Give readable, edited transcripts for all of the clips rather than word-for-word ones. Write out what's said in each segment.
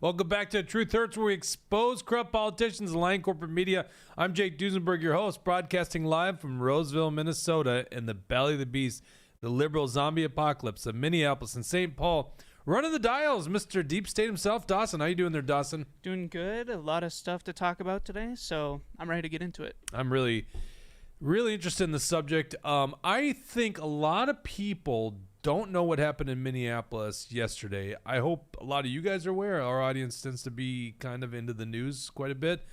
Welcome back to Truth Hurts, where we expose corrupt politicians and lying corporate media. I'm Jake Duesenberg, your host, broadcasting live from Roseville, Minnesota, in the belly of the beast, the liberal zombie apocalypse of Minneapolis and St. Paul. Running the dials, Mr. Deep State himself, Dawson. How you doing there, Dawson? Doing good. A lot of stuff to talk about today, so I'm ready to get into it. I'm really interested in the subject. I think a lot of people don't know what happened in Minneapolis yesterday. I hope a lot of you guys are aware. Our audience tends to be kind of into the news quite a bit.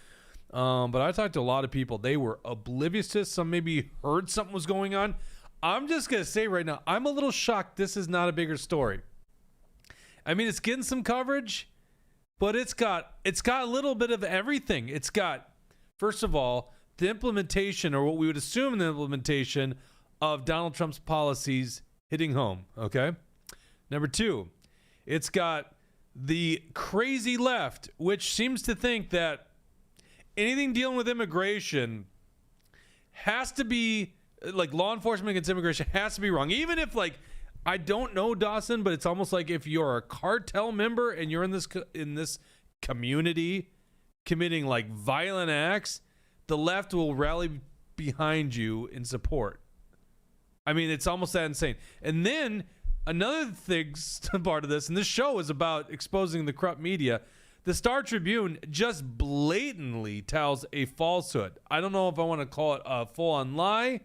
But I talked to a lot of people. They were oblivious to this. Some maybe heard something was going on. I'm just going to say right now, I'm a little shocked this is not a bigger story. I mean, it's getting some coverage, but it's got a little bit of everything. It's got, first of all, the implementation, or what we would assume the implementation of Donald Trump's policies hitting home, okay? Number two, it's got the crazy left, which seems to think that anything dealing with immigration has to be, like, law enforcement against immigration has to be wrong. Even if, like, I don't know, Dawson, but it's almost like if you're a cartel member and you're in this community committing, like, violent acts, the left will rally behind you in support. I mean, it's almost that insane. And then another thing, part of this, and this show is about exposing the corrupt media, the Star Tribune just blatantly tells a falsehood. I don't know if I want to call it a full-on lie,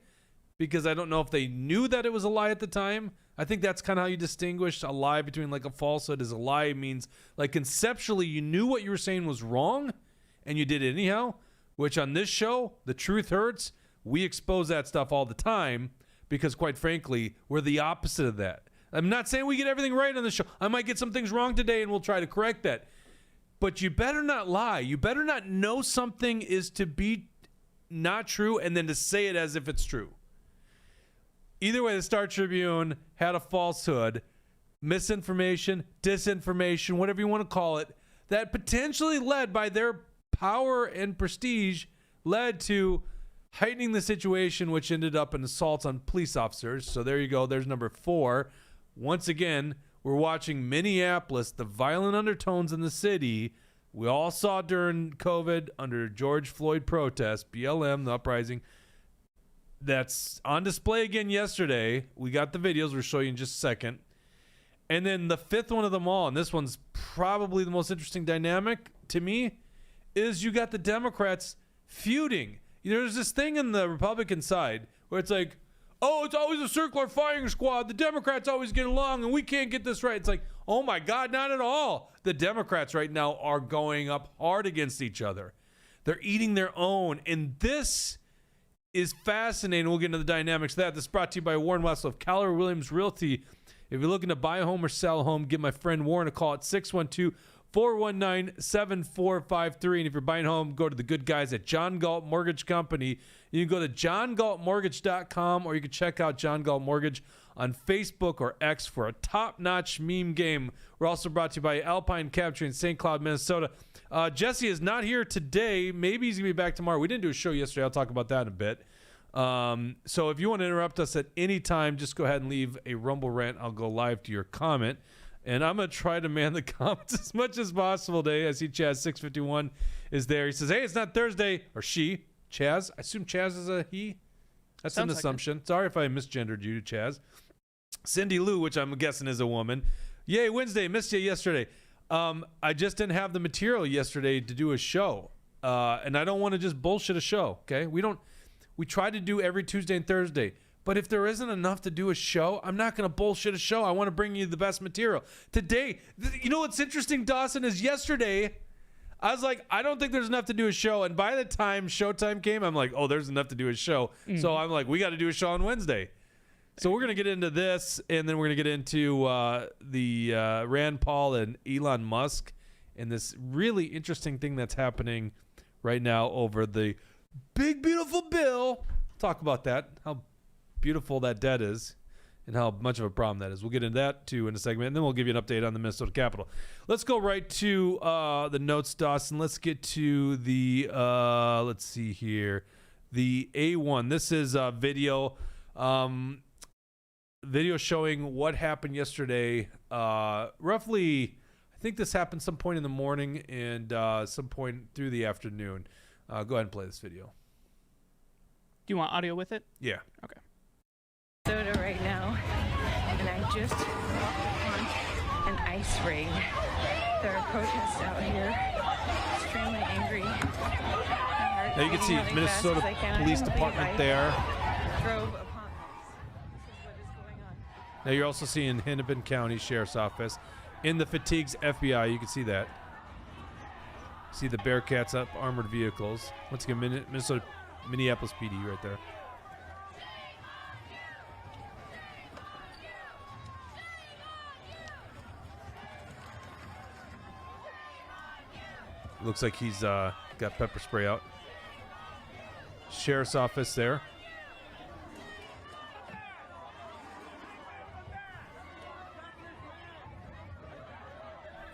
because I don't know if they knew that it was a lie at the time. I think that's kind of how you distinguish a lie between, like, a falsehood. Is a lie means, like, conceptually you knew what you were saying was wrong and you did it anyhow, which on this show, The Truth Hurts, we expose that stuff all the time because, quite frankly, we're the opposite of that. I'm not saying we get everything right on the show. I might get some things wrong today and we'll try to correct that. But you better not lie. You better not know something is to be not true and then to say it as if it's true. Either way, the Star Tribune had a falsehood, misinformation, disinformation, whatever you want to call it, that potentially led by their power and prestige led to heightening the situation, which ended up in assaults on police officers. So there you go. There's number 4. Once again, we're watching Minneapolis, the violent undertones in the city. We all saw during COVID under George Floyd protests, BLM, the uprising. That's on display again yesterday. We got the videos. We'll show you in just a second. And then the 5th one of them all, and this one's probably the most interesting dynamic to me, is you got the Democrats feuding. There's this thing in the Republican side where it's like, oh, it's always a circular firing squad. The Democrats always get along and we can't get this right. It's like, oh my God, not at all. The Democrats right now are going up hard against each other. They're eating their own. And this is fascinating. We'll get into the dynamics of that. This is brought to you by Warren Wessel of Keller Williams Realty. If you're looking to buy a home or sell a home, give my friend Warren a call at 612-419-7453. And if you're buying a home, go to the good guys at John Galt Mortgage Company. You can go to johngaltmortgage.com, or you can check out John Galt Mortgage on Facebook or X for a top-notch meme game. We're also brought to you by Alpine Cabtree in St. Cloud, Minnesota. Jesse is not here today. Maybe he's going to be back tomorrow. We didn't do a show yesterday. I'll talk about that in a bit. So if you want to interrupt us at any time, just go ahead and leave a Rumble rant. I'll go live to your comment. And I'm going to try to man the comments as much as possible today. I see Chaz651 is there. He says, hey, it's not Thursday. Or she, Chaz. I assume Chaz is a he. That's an assumption. Sorry if I misgendered you, Chaz. Cindy Lou, which I'm guessing is a woman. Yay, Wednesday. Missed you yesterday. I just didn't have the material yesterday to do a show. And I don't want to just bullshit a show, okay? We try to do every Tuesday and Thursday. But if there isn't enough to do a show, I'm not going to bullshit a show. I want to bring you the best material. Today, you know what's interesting, Dawson, is yesterday, I was like, I don't think there's enough to do a show. And by the time showtime came, I'm like, oh, there's enough to do a show. Mm-hmm. So I'm like, we got to do a show on Wednesday. So we're going to get into this, and then we're going to get into the Rand Paul and Elon Musk and this really interesting thing that's happening right now over the big, beautiful bill. Talk about that, how beautiful that debt is and how much of a problem that is. We'll get into that, too, in a segment, and then we'll give you an update on the Minnesota Capitol. Let's go right to the notes, Dawson. Let's get to the, let's see here, the A1. This is a video. Video showing what happened yesterday. Roughly, I think this happened some point in the morning and some point through the afternoon. Go ahead and play this video. Do you want audio with it? Yeah. Okay. Minnesota right now, and I just walked on an ice rig. There are protests out here, extremely angry. Now you can see Minnesota Police Department there. Drove upon us. This is what is going on. Now you're also seeing Hennepin County Sheriff's Office. In the fatigues, FBI, you can see that. See the Bearcats up, armored vehicles. Once again, Minneapolis PD right there. Looks like he's got pepper spray out. Sheriff's Office there.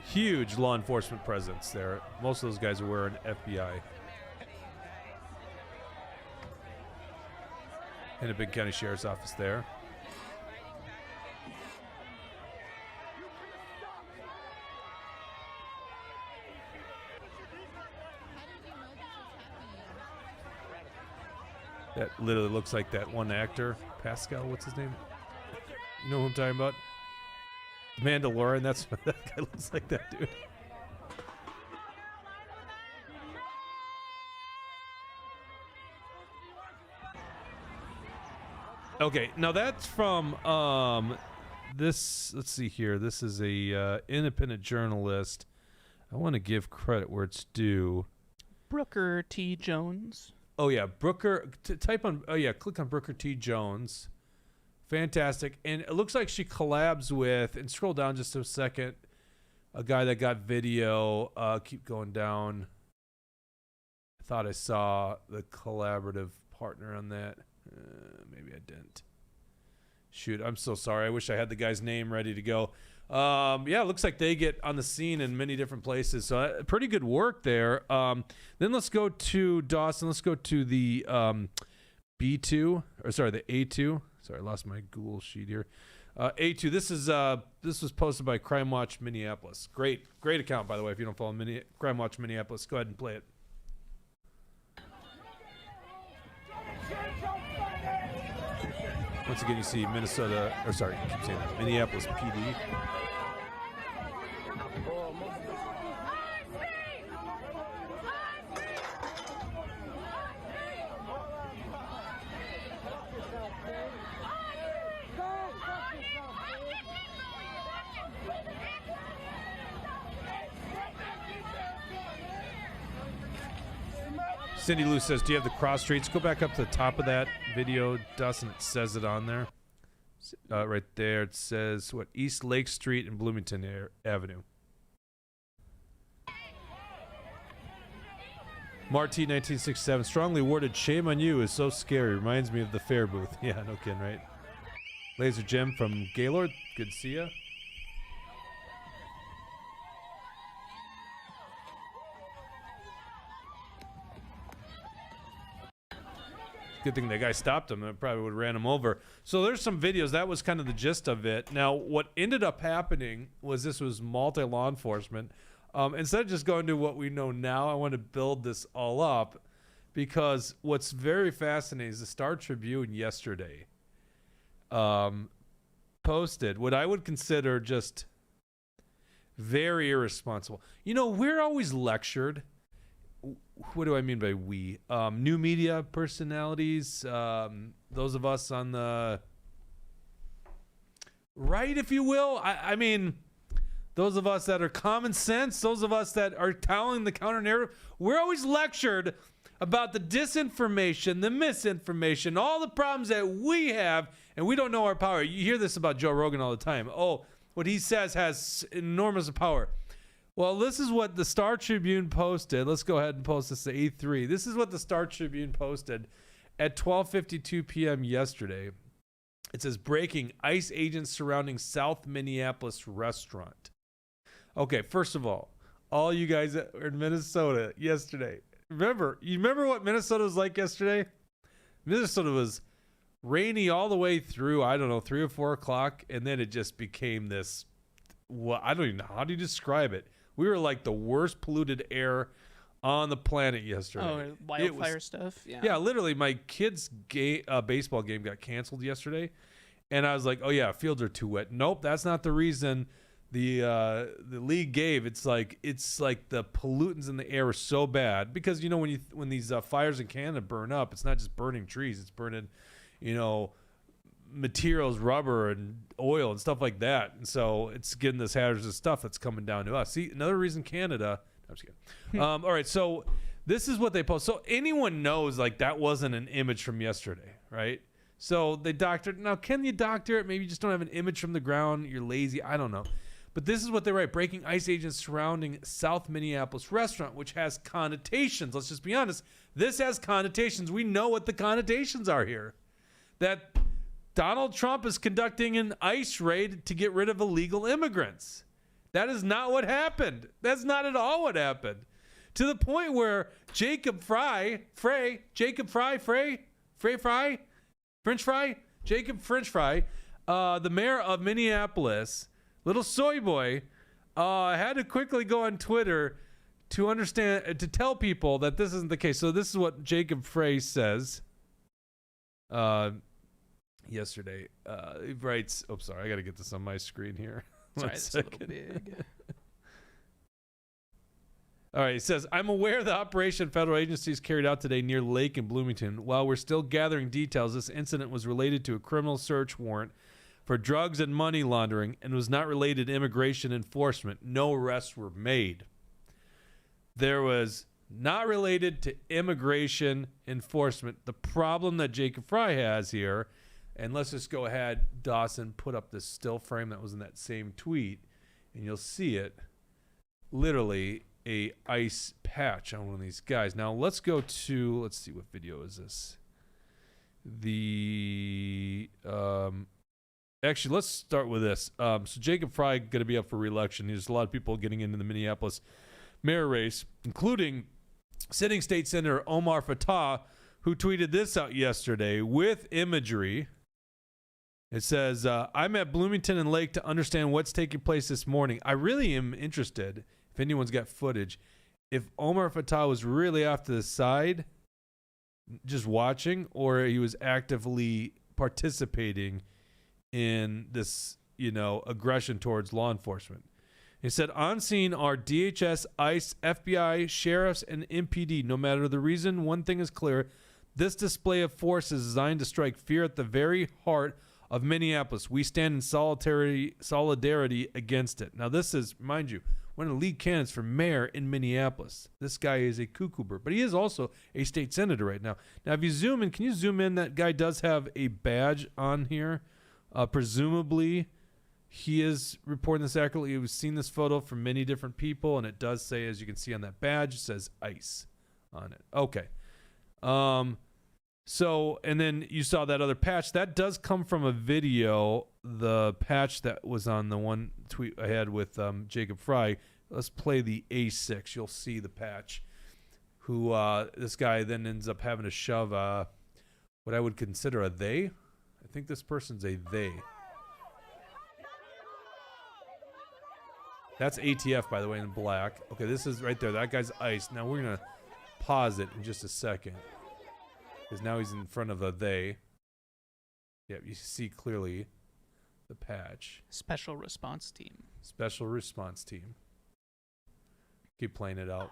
Huge law enforcement presence there. Most of those guys are wearing FBI. Hennepin County Sheriff's Office there. That literally looks like that one actor, Pascal, what's his name? You know who I'm talking about? Mandalorian, that's what that guy looks like, that dude. Okay, now that's from this, let's see here. This is a independent journalist. I want to give credit where it's due. Brooker T. Jones. Oh yeah, Brooker. Type on. Oh yeah, click on Brooker T. Jones. Fantastic, and it looks like she collabs with. And scroll down just a second. A guy that got video. Keep going down. I thought I saw the collaborative partner on that. Maybe I didn't. Shoot, I'm so sorry. I wish I had the guy's name ready to go. Yeah, it looks like they get on the scene in many different places. So pretty good work there. Then let's go to Dawson. Let's go to the B2, or sorry, the A2. Sorry, I lost my Google sheet here. A2. This was posted by Crime Watch Minneapolis. Great account, by the way. If you don't follow Crime Watch Minneapolis, go ahead and play it. Once again, you see Minnesota, or sorry, I keep saying that, Minneapolis PD. Cindy Lou says, do you have the cross streets? Go back up to the top of that video, Dustin. It says it on there. Right there. It says, what, East Lake Street and Bloomington Avenue. Marty 1967, strongly worded, shame on you is so scary. Reminds me of the fair booth. Yeah, no kidding, right? Laser Jim from Gaylord. Good to see ya. Good thing that guy stopped him. It probably would have ran him over. So there's some videos. That was kind of the gist of it. Now, what ended up happening was this was multi-law enforcement. Instead of just going to what we know now, I want to build this all up because what's very fascinating is the Star Tribune yesterday posted what I would consider just very irresponsible. You know, we're always lectured. What do I mean by we? New media personalities, those of us on the right, if you will. I mean, those of us that are common sense, those of us that are telling the counter narrative, we're always lectured about the disinformation, the misinformation, all the problems that we have, and we don't know our power. You hear this about Joe Rogan all the time. Oh, what he says has enormous power. Well, this is what the Star Tribune posted. Let's go ahead and post this to A3. This is what the Star Tribune posted at 12:52 p.m. yesterday. It says, breaking, ICE agents surrounding South Minneapolis restaurant. Okay, first of all you guys that were in Minnesota yesterday, you remember what Minnesota was like yesterday? Minnesota was rainy all the way through, I don't know, 3 or 4 o'clock, and then it just became this I don't even know. How do you describe it? We were like the worst polluted air on the planet yesterday. Oh, wildfire stuff? Yeah. Yeah, literally, my kid's baseball game got canceled yesterday. And I was like, oh, yeah, fields are too wet. Nope, that's not the reason the league gave. It's like the pollutants in the air are so bad. Because, when these fires in Canada burn up, it's not just burning trees. It's burning, materials, rubber and oil and stuff like that. And so it's getting this hazardous stuff that's coming down to us. See, another reason Canada. I'm just kidding. All right, so this is what they post. So anyone knows like that wasn't an image from yesterday, right? So they doctored. Now, can you doctor it? Maybe you just don't have an image from the ground. You're lazy. I don't know. But this is what they write. Breaking ice agents surrounding South Minneapolis restaurant, which has connotations. Let's just be honest. This has connotations. We know what the connotations are here. That Donald Trump is conducting an ICE raid to get rid of illegal immigrants. That is not what happened. That's not at all what happened. To the point where Jacob French Fry, the mayor of Minneapolis, little soy boy, had to quickly go on Twitter to tell people that this isn't the case. So this is what Jacob Frey says yesterday. He writes, sorry, I got to get this on my screen here. Sorry, it's a little big. All right, it says, I'm aware the operation federal agencies carried out today near Lake in Bloomington. While we're still gathering details, this incident was related to a criminal search warrant for drugs and money laundering and was not related to immigration enforcement. No arrests were made. There was not related to immigration enforcement. The problem that Jacob Fry has here, and let's just go ahead, Dawson, put up this still frame that was in that same tweet, and you'll see it, literally a ice patch on one of these guys. Now let's see, what video is this? Actually, let's start with this. So Jacob Fry going to be up for re-election. There's a lot of people getting into the Minneapolis mayor race, including sitting state senator Omar Fatah, who tweeted this out yesterday with imagery. It says, I'm at Bloomington and Lake to understand what's taking place this morning. I really am interested, if anyone's got footage, if Omar Fatah was really off to the side, just watching, or he was actively participating in this, aggression towards law enforcement. He said, on scene are DHS, ICE, FBI, sheriffs, and MPD. No matter the reason, one thing is clear. This display of force is designed to strike fear at the very heart of Minneapolis. We stand in solidarity against it. Now, this is, mind you, one of the lead candidates for mayor in Minneapolis. This guy is a cuckoo bird, but he is also a state senator right now. Now, if you zoom in, can you zoom in? That guy does have a badge on here. Presumably, he is reporting this accurately. We've seen this photo from many different people, and it does say, as you can see on that badge, it says ICE on it. Okay. So, and then you saw that other patch. That does come from a video, the patch that was on the one tweet I had with Jacob Fry. Let's play the A6. You'll see the patch. This guy then ends up having to shove what I would consider a they. I think this person's a they. That's ATF, by the way, in black. Okay, this is right there. That guy's ICE. Now we're going to pause it in just a second. Because now he's in front of a they. Yep, you see clearly the patch. Special response team. Special response team. Keep playing it out.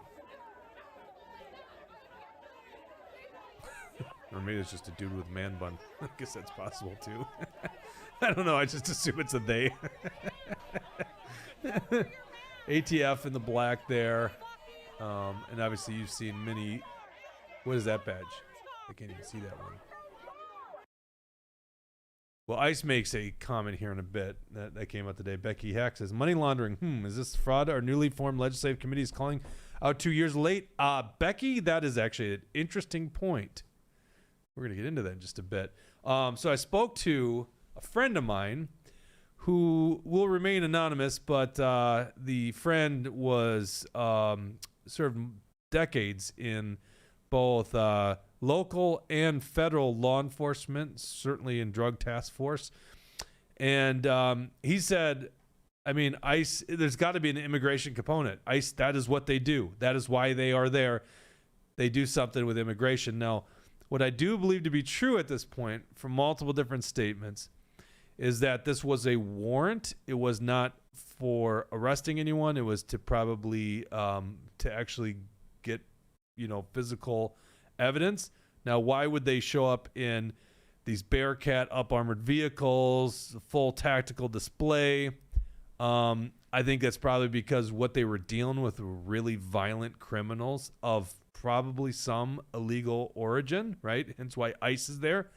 Or maybe it's just a dude with a man bun. I guess that's possible too. I don't know. I just assume it's a they. ATF in the black there. And obviously you've seen many. What is that badge? I can't even see that one. Well, ICE makes a comment here in a bit that came out today. Becky Hack says, money laundering. Is this fraud? Our newly formed legislative committee is calling out 2 years late. Becky, that is actually an interesting point. We're going to get into that in just a bit. So I spoke to a friend of mine who will remain anonymous, but the friend was served decades in both local and federal law enforcement, certainly in drug task force. And he said, I mean, ICE, there's got to be an immigration component. ICE, that is what they do. That is why they are there. They do something with immigration. Now, what I do believe to be true at this point from multiple different statements is that this was a warrant. It was not for arresting anyone. It was to probably to actually get, physical evidence. Now, why would they show up in these Bearcat up armored vehicles, full tactical display? I think that's probably because what they were dealing with were really violent criminals of probably some illegal origin, right? Hence why ICE is there.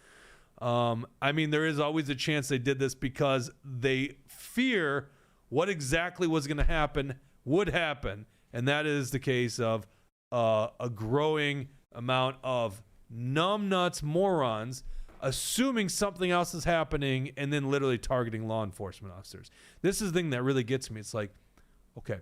I mean, there is always a chance they did this because they fear what exactly was going to happen would happen. And that is the case of a growing amount of numbnuts morons assuming something else is happening and then literally targeting law enforcement officers. This is the thing that really gets me. It's like, okay,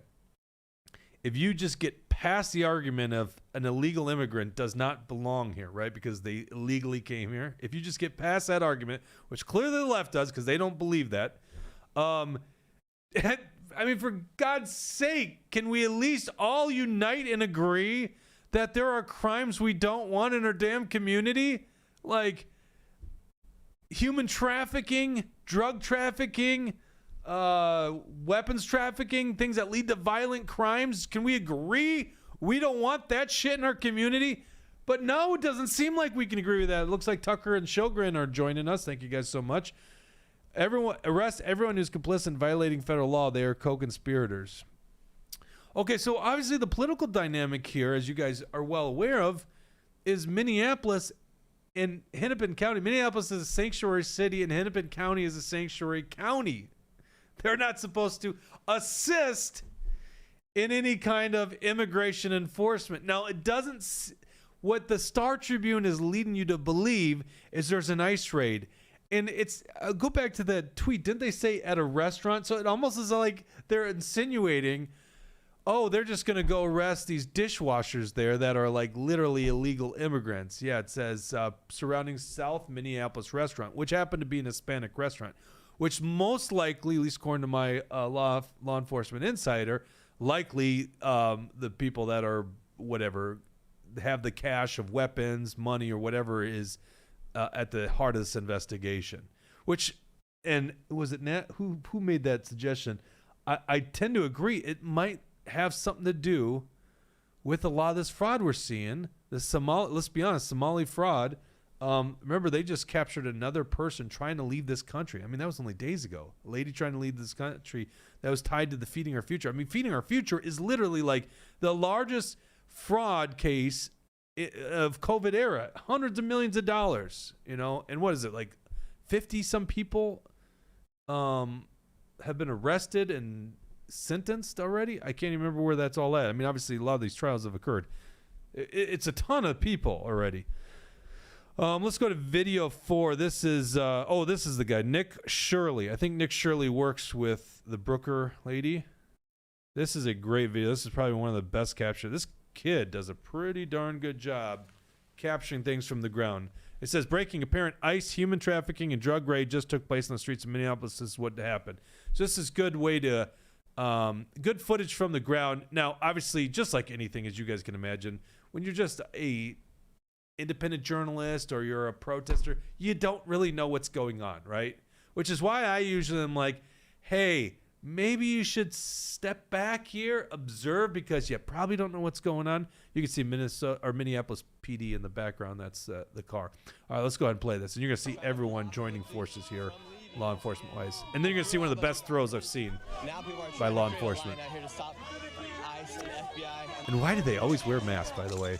if you just get past the argument of an illegal immigrant does not belong here, right? Because they illegally came here. If you just get past that argument, which clearly the left does because they don't believe that. I mean, for God's sake, can we at least all unite and agree that there are crimes we don't want in our damn community? Like human trafficking, drug trafficking, weapons trafficking, things that lead to violent crimes. Can we agree we don't want that shit in our community? But no, it doesn't seem like we can agree with that. It looks like Tucker and Sjogren are joining us. Thank you guys so much. Arrest everyone who's complicit in violating federal law. They are co-conspirators. Okay, so obviously the political dynamic here, as you guys are well aware of, is Minneapolis and Hennepin County. Minneapolis is a sanctuary city and Hennepin County is a sanctuary county. They're not supposed to assist in any kind of immigration enforcement. Now, it doesn't... What the Star Tribune is leading you to believe is there's an ICE raid. And it's... go back to the tweet. Didn't they say at a restaurant? So it almost is like they're insinuating, oh, they're just going to go arrest these dishwashers there that are like literally illegal immigrants. Yeah, it says surrounding South Minneapolis restaurant, which happened to be an Hispanic restaurant, which most likely, at least according to my law enforcement insider, likely the people that are whatever have the cache of weapons, money, or whatever is at the heart of this investigation. Which, and was it Nat who made that suggestion? I tend to agree. It might have something to do with a lot of this fraud we're seeing. The Somali, let's be honest, Somali fraud. Remember, they just captured another person trying to leave this country. I mean, that was only days ago. A lady trying to leave this country that was tied to the Feeding Our Future. I mean, Feeding Our Future is literally like the largest fraud case of COVID era. Hundreds of millions of dollars, And what is it, like 50 some people have been arrested and sentenced already? I can't even remember where that's all at. I mean, obviously a lot of these trials have occurred. It's a ton of people already. Let's go to video 4. This is this is the guy, Nick Shirley. I think Nick Shirley works with the Brooker lady. This is a great video. This is probably one of the best captures. This kid does a pretty darn good job capturing things from the ground. It says, breaking apparent ICE, human trafficking, and drug raid just took place on the streets of Minneapolis. This is what happened. So this is good way to, good footage from the ground. Now, obviously, just like anything, as you guys can imagine, when you're just a independent journalist or you're a protester, you don't really know what's going on, right? Which is why I usually am like, hey, maybe you should step back here, observe, because you probably don't know what's going on. You can see Minneapolis PD in the background. That's the car. All right, let's go ahead and play this. And you're going to see everyone joining forces here, law enforcement-wise. And then you're going to see one of the best throws I've seen by law enforcement. And why do they always wear masks, by the way?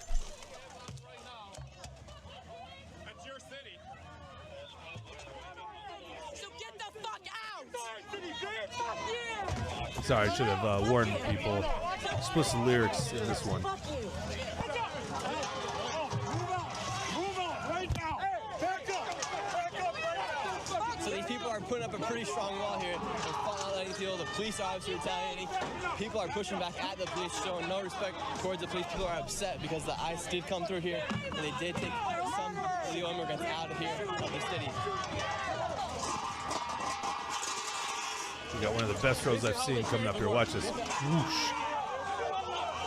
Sorry, I should have warned people. Explicit lyrics in this one. So these people are putting up a pretty strong wall here. They're not letting people. The police are obviously retaliating. People are pushing back at the police, showing no respect towards the police. People are upset because the ICE did come through here, and they did take some illegal immigrants out of here, of the city. We got one of the best roads I've seen coming up here. Watch this. Whoosh.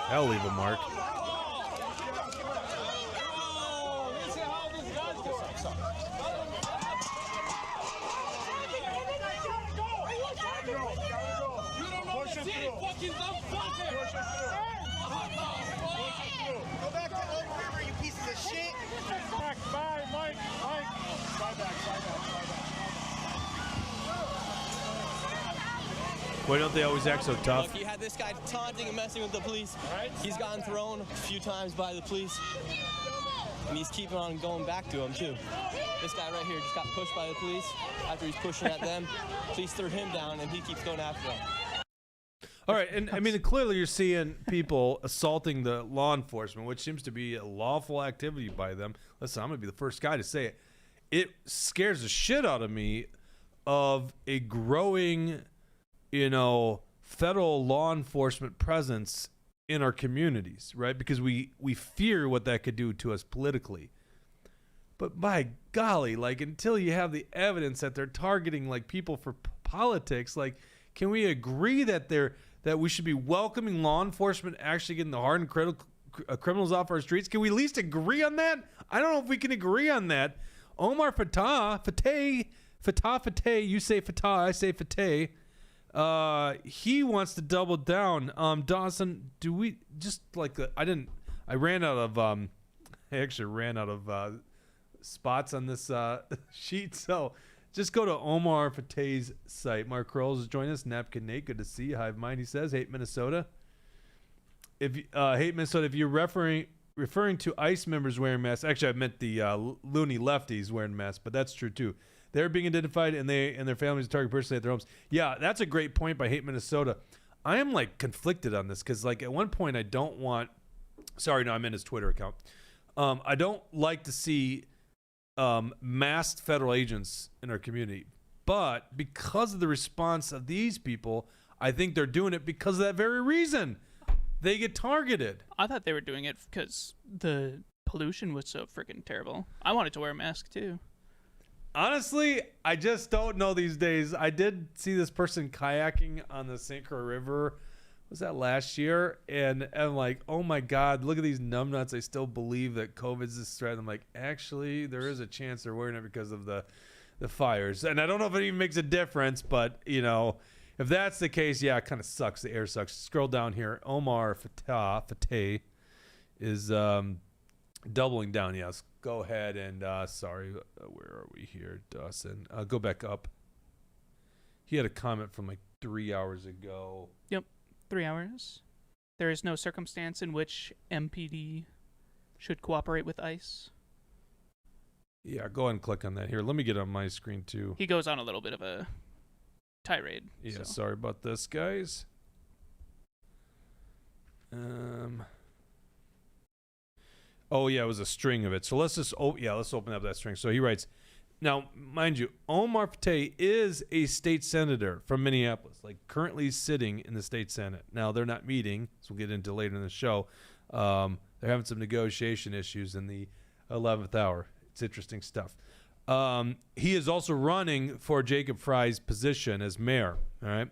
That'll leave a mark. Go back to Elk River, you pieces of shit. Bye, Mike. Bye back. Why don't they always act so tough? Look, you had this guy taunting and messing with the police. He's gotten thrown a few times by the police. And he's keeping on going back to him, too. This guy right here just got pushed by the police. After he's pushing at them, police threw him down, and he keeps going after them. All right, and I mean, clearly you're seeing people assaulting the law enforcement, which seems to be a lawful activity by them. Listen, I'm going to be the first guy to say it. It scares the shit out of me of a growing, federal law enforcement presence in our communities, right? Because we fear what that could do to us politically. But by golly, like, until you have the evidence that they're targeting, like, people for politics, like, can we agree that we should be welcoming law enforcement actually getting the hardened criminals off our streets? Can we at least agree on that? I don't know if we can agree on that. Omar Fatah, you say Fatah, I say Fateh. He wants to double down. Dawson, do we just like I ran out of spots on this sheet, so just go to Omar Fateh's site. Mark Curls is joining us. Napkin Nate, good to see you. Hive Mind, he says. Hate Minnesota. If you're referring to ICE members wearing masks, actually I meant the loony lefties wearing masks, but that's true too. They're being identified, and their families are targeted personally at their homes. Yeah, that's a great point by Hate Minnesota. I am like conflicted on this because like at one point I don't want. Sorry, no, I'm in his Twitter account. I don't like to see masked federal agents in our community, but because of the response of these people, I think they're doing it because of that very reason. They get targeted. I thought they were doing it because the pollution was so freaking terrible. I wanted to wear a mask too. Honestly, I just don't know these days. I did see this person kayaking on the St. Croix River. Was that last year? And I'm like, oh my God, look at these numbnuts. They still believe that COVID's this threat. I'm like, actually, there is a chance they're wearing it because of the fires. And I don't know if it even makes a difference, but, if that's the case, yeah, it kind of sucks. The air sucks. Scroll down here. Omar Fateh is doubling down. Yes, go ahead and, sorry, where are we here, Dawson? Go back up. He had a comment from like 3 hours ago. Yep. 3 hours. There is no circumstance in which MPD should cooperate with ICE. Yeah, go ahead and click on that here. Let me get on my screen too. He goes on a little bit of a tirade. Yeah, so. Sorry about this, guys. Oh yeah, it was a string of it. So let's open up that string. So he writes, now, mind you, Omar Fateh is a state senator from Minneapolis, like currently sitting in the state Senate. Now, they're not meeting, so we'll get into later in the show. They're having some negotiation issues in the 11th hour. It's interesting stuff. He is also running for Jacob Fry's position as mayor, all right?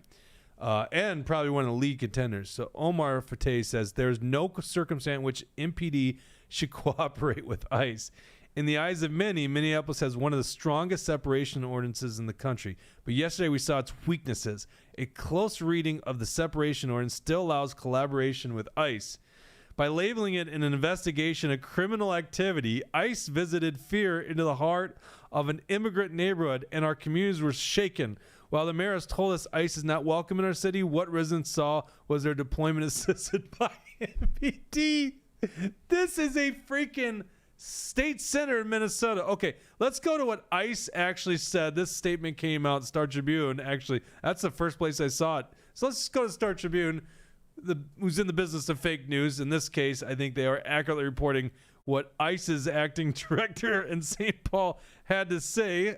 And probably one of the lead contenders. So Omar Fateh says there's no circumstance in which MPD should cooperate with ICE. In the eyes of many, Minneapolis has one of the strongest separation ordinances in the country. But yesterday we saw its weaknesses. A close reading of the separation ordinance still allows collaboration with ICE. By labeling it an investigation of criminal activity, ICE visited fear into the heart of an immigrant neighborhood, and our communities were shaken. While the mayor has told us ICE is not welcome in our city, what residents saw was their deployment assisted by MPD. This is a freaking state senator in Minnesota. Okay, let's go to what ICE actually said. This statement came out in Star Tribune. Actually, that's the first place I saw it. So let's just go to Star Tribune, who's in the business of fake news. In this case, I think they are accurately reporting what ICE's acting director in St. Paul had to say.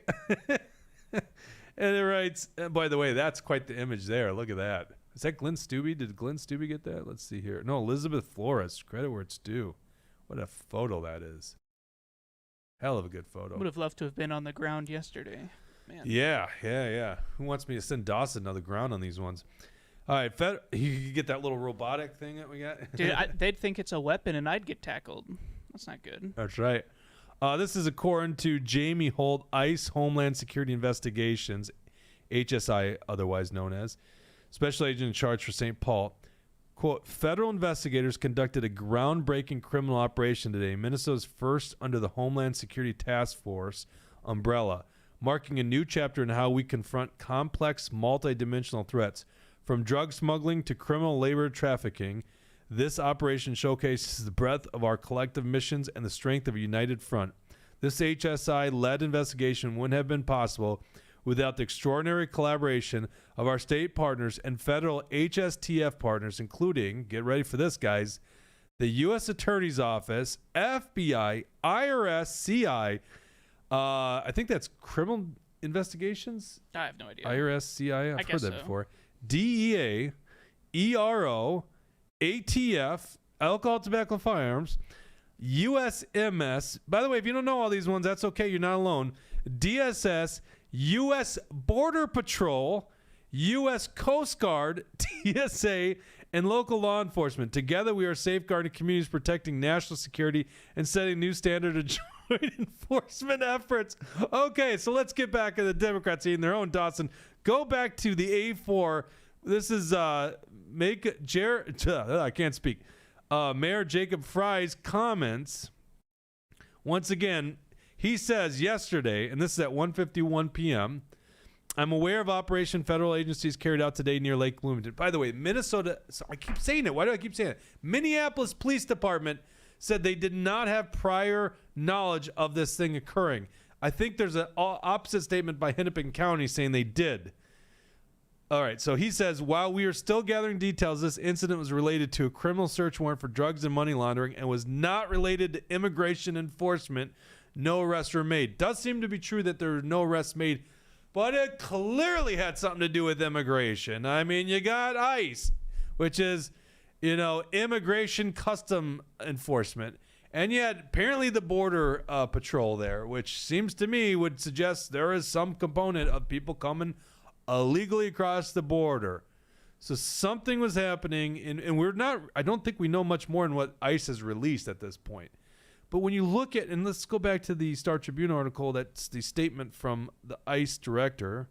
And it writes, by the way, that's quite the image there. Look at that. Is that Glenn Stubbe? Did Glenn Stubbe get that? Let's see here. No, Elizabeth Flores. Credit where it's due. What a photo that is. Hell of a good photo. Would have loved to have been on the ground yesterday. Man. Yeah. Who wants me to send Dawson to the ground on these ones? All right, you get that little robotic thing that we got? Dude, they'd think it's a weapon and I'd get tackled. That's not good. That's right. This is according to Jamie Holt, ICE Homeland Security Investigations, HSI otherwise known as, Special Agent in charge for St. Paul. Quote, federal investigators conducted a groundbreaking criminal operation today, Minnesota's first under the Homeland Security Task Force umbrella, marking a new chapter in how we confront complex, multidimensional threats. From drug smuggling to criminal labor trafficking, this operation showcases the breadth of our collective missions and the strength of a united front. This HSI-led investigation wouldn't have been possible without the extraordinary collaboration of our state partners and federal HSTF partners, including, get ready for this, guys, the U.S. Attorney's Office, FBI, IRS, CI, I think that's criminal investigations? I have no idea. IRS, CI, I've heard that so. before. DEA, ERO, ATF, alcohol, tobacco, firearms, USMS. By the way, if you don't know all these ones, that's okay. You're not alone. DSS, U.S. Border Patrol, U.S. Coast Guard, TSA, and local law enforcement. Together, we are safeguarding communities, protecting national security, and setting new standard of joint enforcement efforts. Okay, so let's get back to the Democrats eating their own, Dawson. Go back to the A4. This is I can't speak. Mayor Jacob Fry's comments. Once again, he says yesterday, and this is at 1:51 p.m., I'm aware of operation federal agencies carried out today near Lake Bloomington. By the way, Minnesota, so I keep saying it. Why do I keep saying it? Minneapolis Police Department said they did not have prior knowledge of this thing occurring. I think there's an opposite statement by Hennepin County saying they did. All right, so he says, while we are still gathering details, this incident was related to a criminal search warrant for drugs and money laundering and was not related to immigration enforcement. No arrests were made. Does seem to be true that there were no arrests made, but it clearly had something to do with immigration. I mean, you got ICE, which is, immigration custom enforcement. And yet, apparently the border patrol there, which seems to me would suggest there is some component of people coming illegally across the border. So something was happening, and I don't think we know much more than what ICE has released at this point. But when you look at, and let's go back to the Star Tribune article, that's the statement from the ICE director,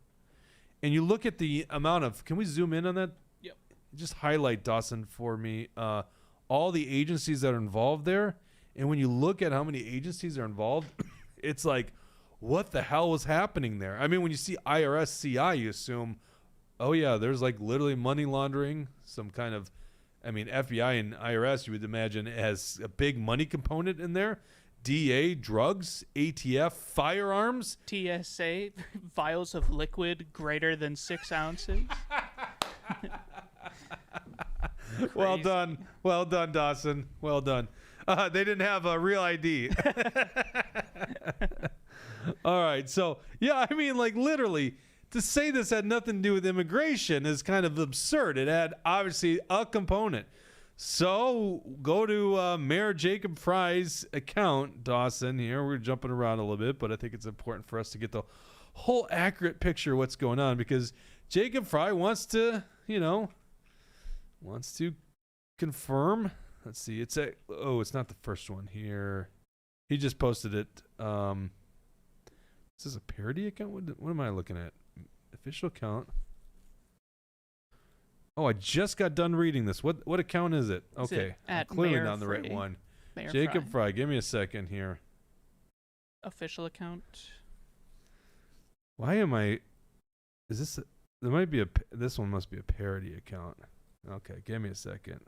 and you look at the amount of, can we zoom in on that? Yep. Just highlight, Dawson, for me, all the agencies that are involved there. And when you look at how many agencies are involved, it's like, what the hell was happening there? I mean, when you see IRS, CI, you assume, oh yeah, there's like literally money laundering, some kind of, FBI and IRS, you would imagine, has a big money component in there. DA, drugs, ATF, firearms. TSA, vials of liquid greater than 6 ounces. Well done, Dawson. Well done. They didn't have a real ID. All right, so yeah, literally, to say this had nothing to do with immigration is kind of absurd. It had obviously a component. So go to Mayor Jacob Fry's account, Dawson. Here we're jumping around a little bit, but I think it's important for us to get the whole accurate picture of what's going on, because Jacob Fry wants to confirm. Let's see. It's not the first one here. He just posted it. Is this a parody account? What am I looking at? Official account. Oh, I just got done reading this. What account is it? Okay. I'm clearly not on the right one. Mayor Jacob Fry. Give me a second here. Official account. Why am I? Is this? There might be this one must be a parody account. Okay, give me a second.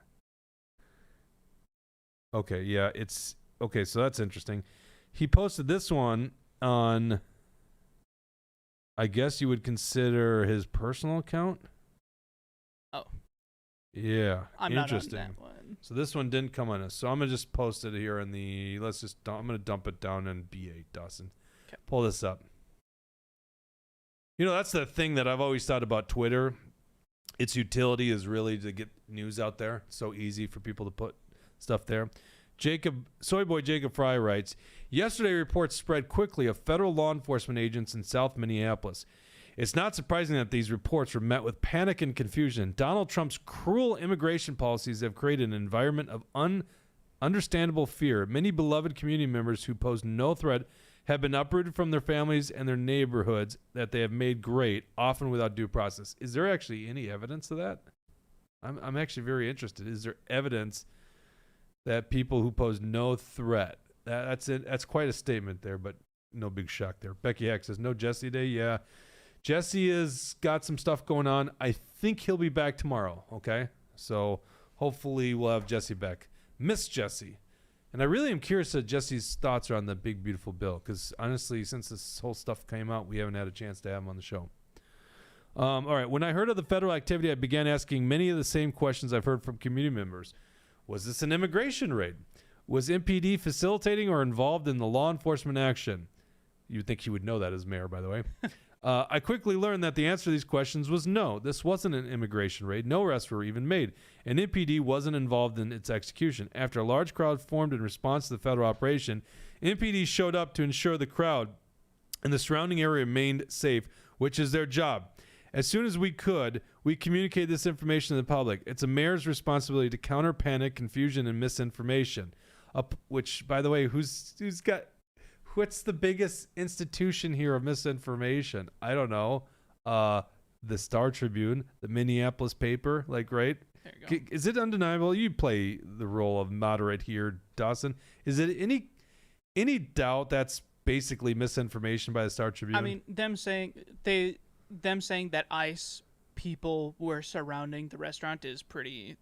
Okay, yeah, it's okay. So that's interesting. He posted this one on, I guess you would consider his personal account. Oh. Yeah. I'm interesting. not on that one. So this one didn't come on us. So I'm gonna just post it here in the. I'm gonna dump it down in B8, Dawson. Okay. Pull this up. That's the thing that I've always thought about Twitter. Its utility is really to get news out there. It's so easy for people to put stuff there. Soyboy Jacob Fry writes, yesterday reports spread quickly of federal law enforcement agents in South Minneapolis. It's not surprising that these reports were met with panic and confusion. Donald Trump's cruel immigration policies have created an environment of understandable fear. Many beloved community members who pose no threat have been uprooted from their families and their neighborhoods that they have made great, often without due process. Is there actually any evidence of that? I'm actually very interested. Is there evidence that people who pose no threat, that's it. That's quite a statement there, but no big shock there. Becky Hack says, no Jesse Day. Yeah. Jesse has got some stuff going on. I think he'll be back tomorrow. Okay. So hopefully we'll have Jesse back. Miss Jesse. And I really am curious to Jesse's thoughts are on the big, beautiful bill. Because honestly, since this whole stuff came out, we haven't had a chance to have him on the show. All right. When I heard of the federal activity, I began asking many of the same questions I've heard from community members. Was this an immigration raid? Was MPD facilitating or involved in the law enforcement action? You'd think he would know that as mayor, by the way. I quickly learned that the answer to these questions was no. This wasn't an immigration raid. No arrests were even made. And MPD wasn't involved in its execution. After a large crowd formed in response to the federal operation, MPD showed up to ensure the crowd and the surrounding area remained safe, which is their job. As soon as we could, we communicated this information to the public. It's a mayor's responsibility to counter panic, confusion, and misinformation. Which, by the way, what's the biggest institution here of misinformation? I don't know. The Star Tribune, the Minneapolis paper, right? There you go. Is it undeniable? You play the role of moderate here, Dawson. Is it any doubt that's basically misinformation by the Star Tribune? I mean, them saying that ICE people were surrounding the restaurant is pretty,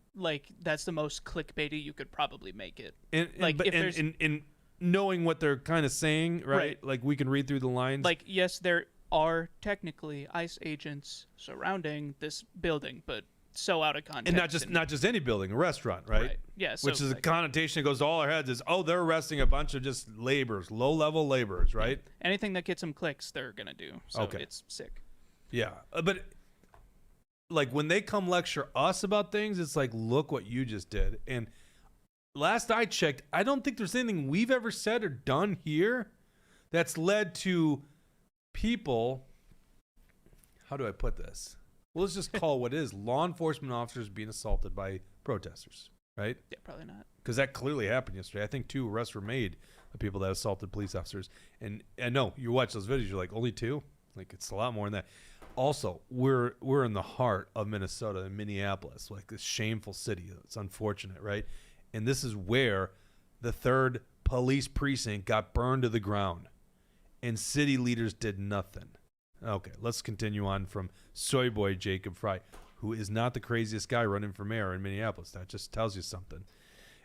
that's the most clickbaity you could probably make it. In knowing what they're kind of saying, right? Like we can read through the lines. Yes, there are technically ICE agents surrounding this building, but so out of context. And not just any building, a restaurant, right? Yeah. So which is a connotation that goes to all our heads is, they're arresting a bunch of just laborers, low-level laborers, right? Anything that gets them clicks, they're going to do. So it's sick. Yeah. But when they come lecture us about things, it's like, look what you just did. And last I checked, I don't think there's anything we've ever said or done here that's led to people, how do I put this? Well, let's just call it what it is. Law enforcement officers being assaulted by protesters, right? Yeah, probably not. Because that clearly happened yesterday. I think 2 arrests were made of people that assaulted police officers. And I know you watch those videos, you're like, only 2? It's a lot more than that. Also, we're in the heart of Minnesota and Minneapolis, this shameful city. It's unfortunate, right? And this is where the 3rd police precinct got burned to the ground. And city leaders did nothing. Okay, let's continue on from Soyboy Jacob Fry, who is not the craziest guy running for mayor in Minneapolis. That just tells you something.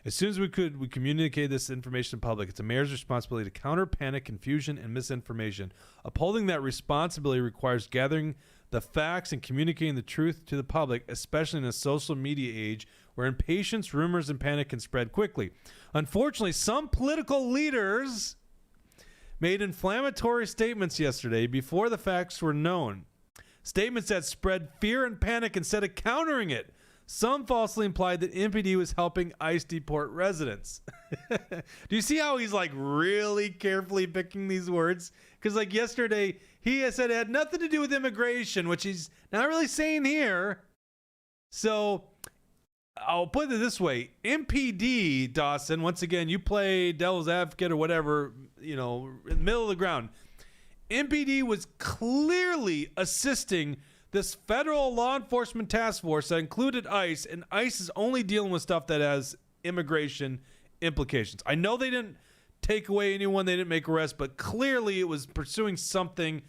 As soon as we could, we communicated this information to the public. It's a mayor's responsibility to counter panic, confusion, and misinformation. Upholding that responsibility requires gathering the facts and communicating the truth to the public, especially in a social media age where impatience, rumors, and panic can spread quickly. Unfortunately, some political leaders made inflammatory statements yesterday before the facts were known. Statements that spread fear and panic instead of countering it. Some falsely implied that MPD was helping ICE deport residents. Do you see how he's really carefully picking these words? Because yesterday he has said it had nothing to do with immigration, which he's not really saying here. So I'll put it this way. MPD, Dawson, once again, you play devil's advocate or whatever, in the middle of the ground. MPD was clearly assisting this federal law enforcement task force that included ICE, and ICE is only dealing with stuff that has immigration implications. I know they didn't take away anyone, they didn't make arrests, but clearly it was pursuing something,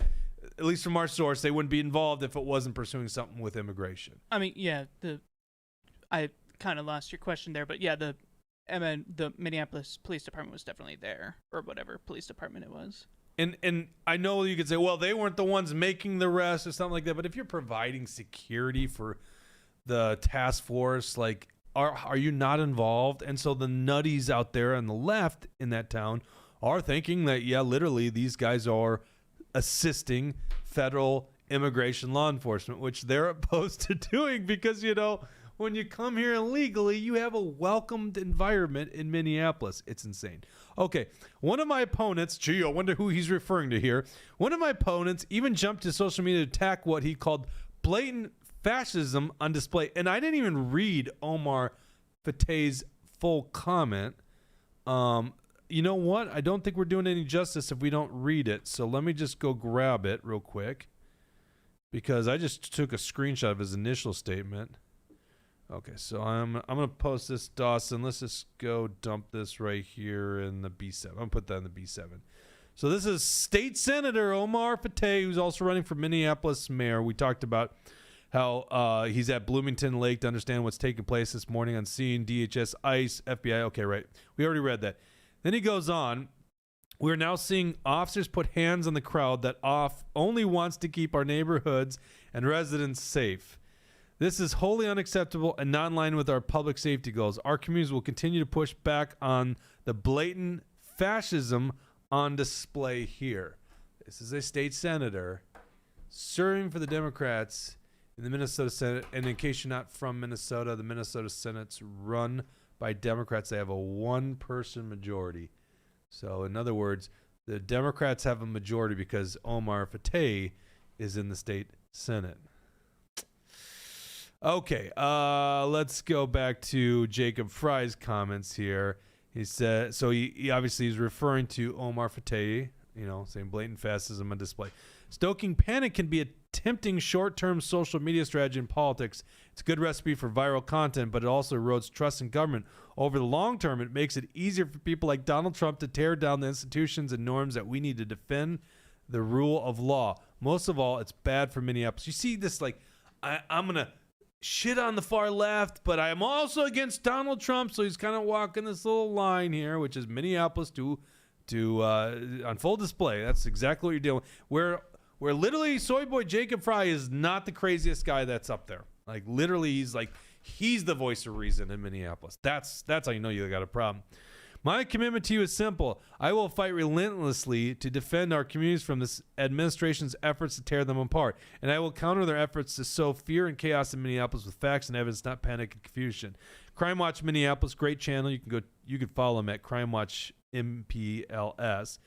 at least from our source, they wouldn't be involved if it wasn't pursuing something with immigration. I mean, yeah, I kind of lost your question there, but yeah, the Minneapolis Police Department was definitely there, or whatever police department it was. And I know you could say, well, they weren't the ones making the arrest or something like that, but if you're providing security for the task force, are you not involved? And so the nutties out there on the left in that town are thinking that, yeah, literally these guys are assisting federal immigration law enforcement, which they're opposed to doing because, when you come here illegally, you have a welcomed environment in Minneapolis. It's insane. Okay, one of my opponents, gee, I wonder who he's referring to here. One of my opponents even jumped to social media to attack what he called blatant fascism on display. And I didn't even read Omar Fateh's full comment. You know what? I don't think we're doing any justice if we don't read it. So let me just go grab it real quick, because I just took a screenshot of his initial statement. Okay, so I'm gonna post this, Dawson. Let's just go dump this right here in the B7. I'm gonna put that in the B7. So this is State Senator Omar Fateh, who's also running for Minneapolis mayor. We talked about how he's at Bloomington Lake to understand what's taking place this morning on scene. DHS, ICE, FBI. Okay, right. We already read that. Then he goes on. We're now seeing officers put hands on the crowd that only wants to keep our neighborhoods and residents safe. This is wholly unacceptable and not in line with our public safety goals. Our communities will continue to push back on the blatant fascism on display here. This is a state senator serving for the Democrats in the Minnesota Senate. And in case you're not from Minnesota, the Minnesota Senate's run by Democrats. They have a one-person majority. So, in other words, the Democrats have a majority because Omar Fateh is in the state Senate. Okay, let's go back to Jacob Fry's comments here. He said, so he obviously is referring to Omar Fateh, saying blatant fascism on display. Stoking panic can be a tempting short-term social media strategy in politics. It's a good recipe for viral content, but it also erodes trust in government. Over the long term, it makes it easier for people like Donald Trump to tear down the institutions and norms that we need to defend the rule of law. Most of all, it's bad for Minneapolis. You see this, I'm going to shit on the far left, but I'm also against Donald Trump, so he's kind of walking this little line here, which is Minneapolis to on full display. That's exactly what you're dealing with. Where literally Soy Boy Jacob Fry is not the craziest guy that's up there. Literally, he's the voice of reason in Minneapolis. That's how you know you got a problem. My commitment to you is simple. I will fight relentlessly to defend our communities from this administration's efforts to tear them apart. And I will counter their efforts to sow fear and chaos in Minneapolis with facts and evidence, not panic and confusion. Crime Watch Minneapolis, great channel. You can follow them at Crime Watch MPLS.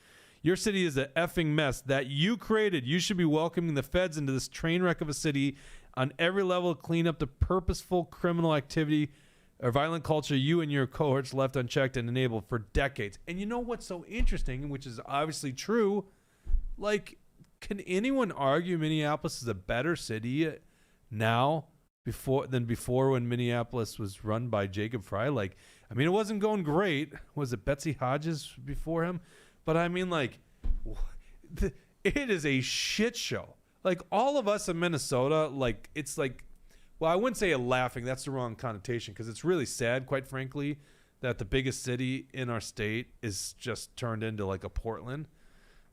Your city is an effing mess that you created. You should be welcoming the feds into this train wreck of a city on every level to clean up the purposeful criminal activity or violent culture you and your cohorts left unchecked and enabled for decades. And you know what's so interesting, which is obviously true, can anyone argue Minneapolis is a better city now than before when Minneapolis was run by Jacob Fry? It wasn't going great. Was it Betsy Hodges before him? But it is a shit show. All of us in Minnesota, well, I wouldn't say a laughing. That's the wrong connotation, because it's really sad, quite frankly, that the biggest city in our state is just turned into a Portland.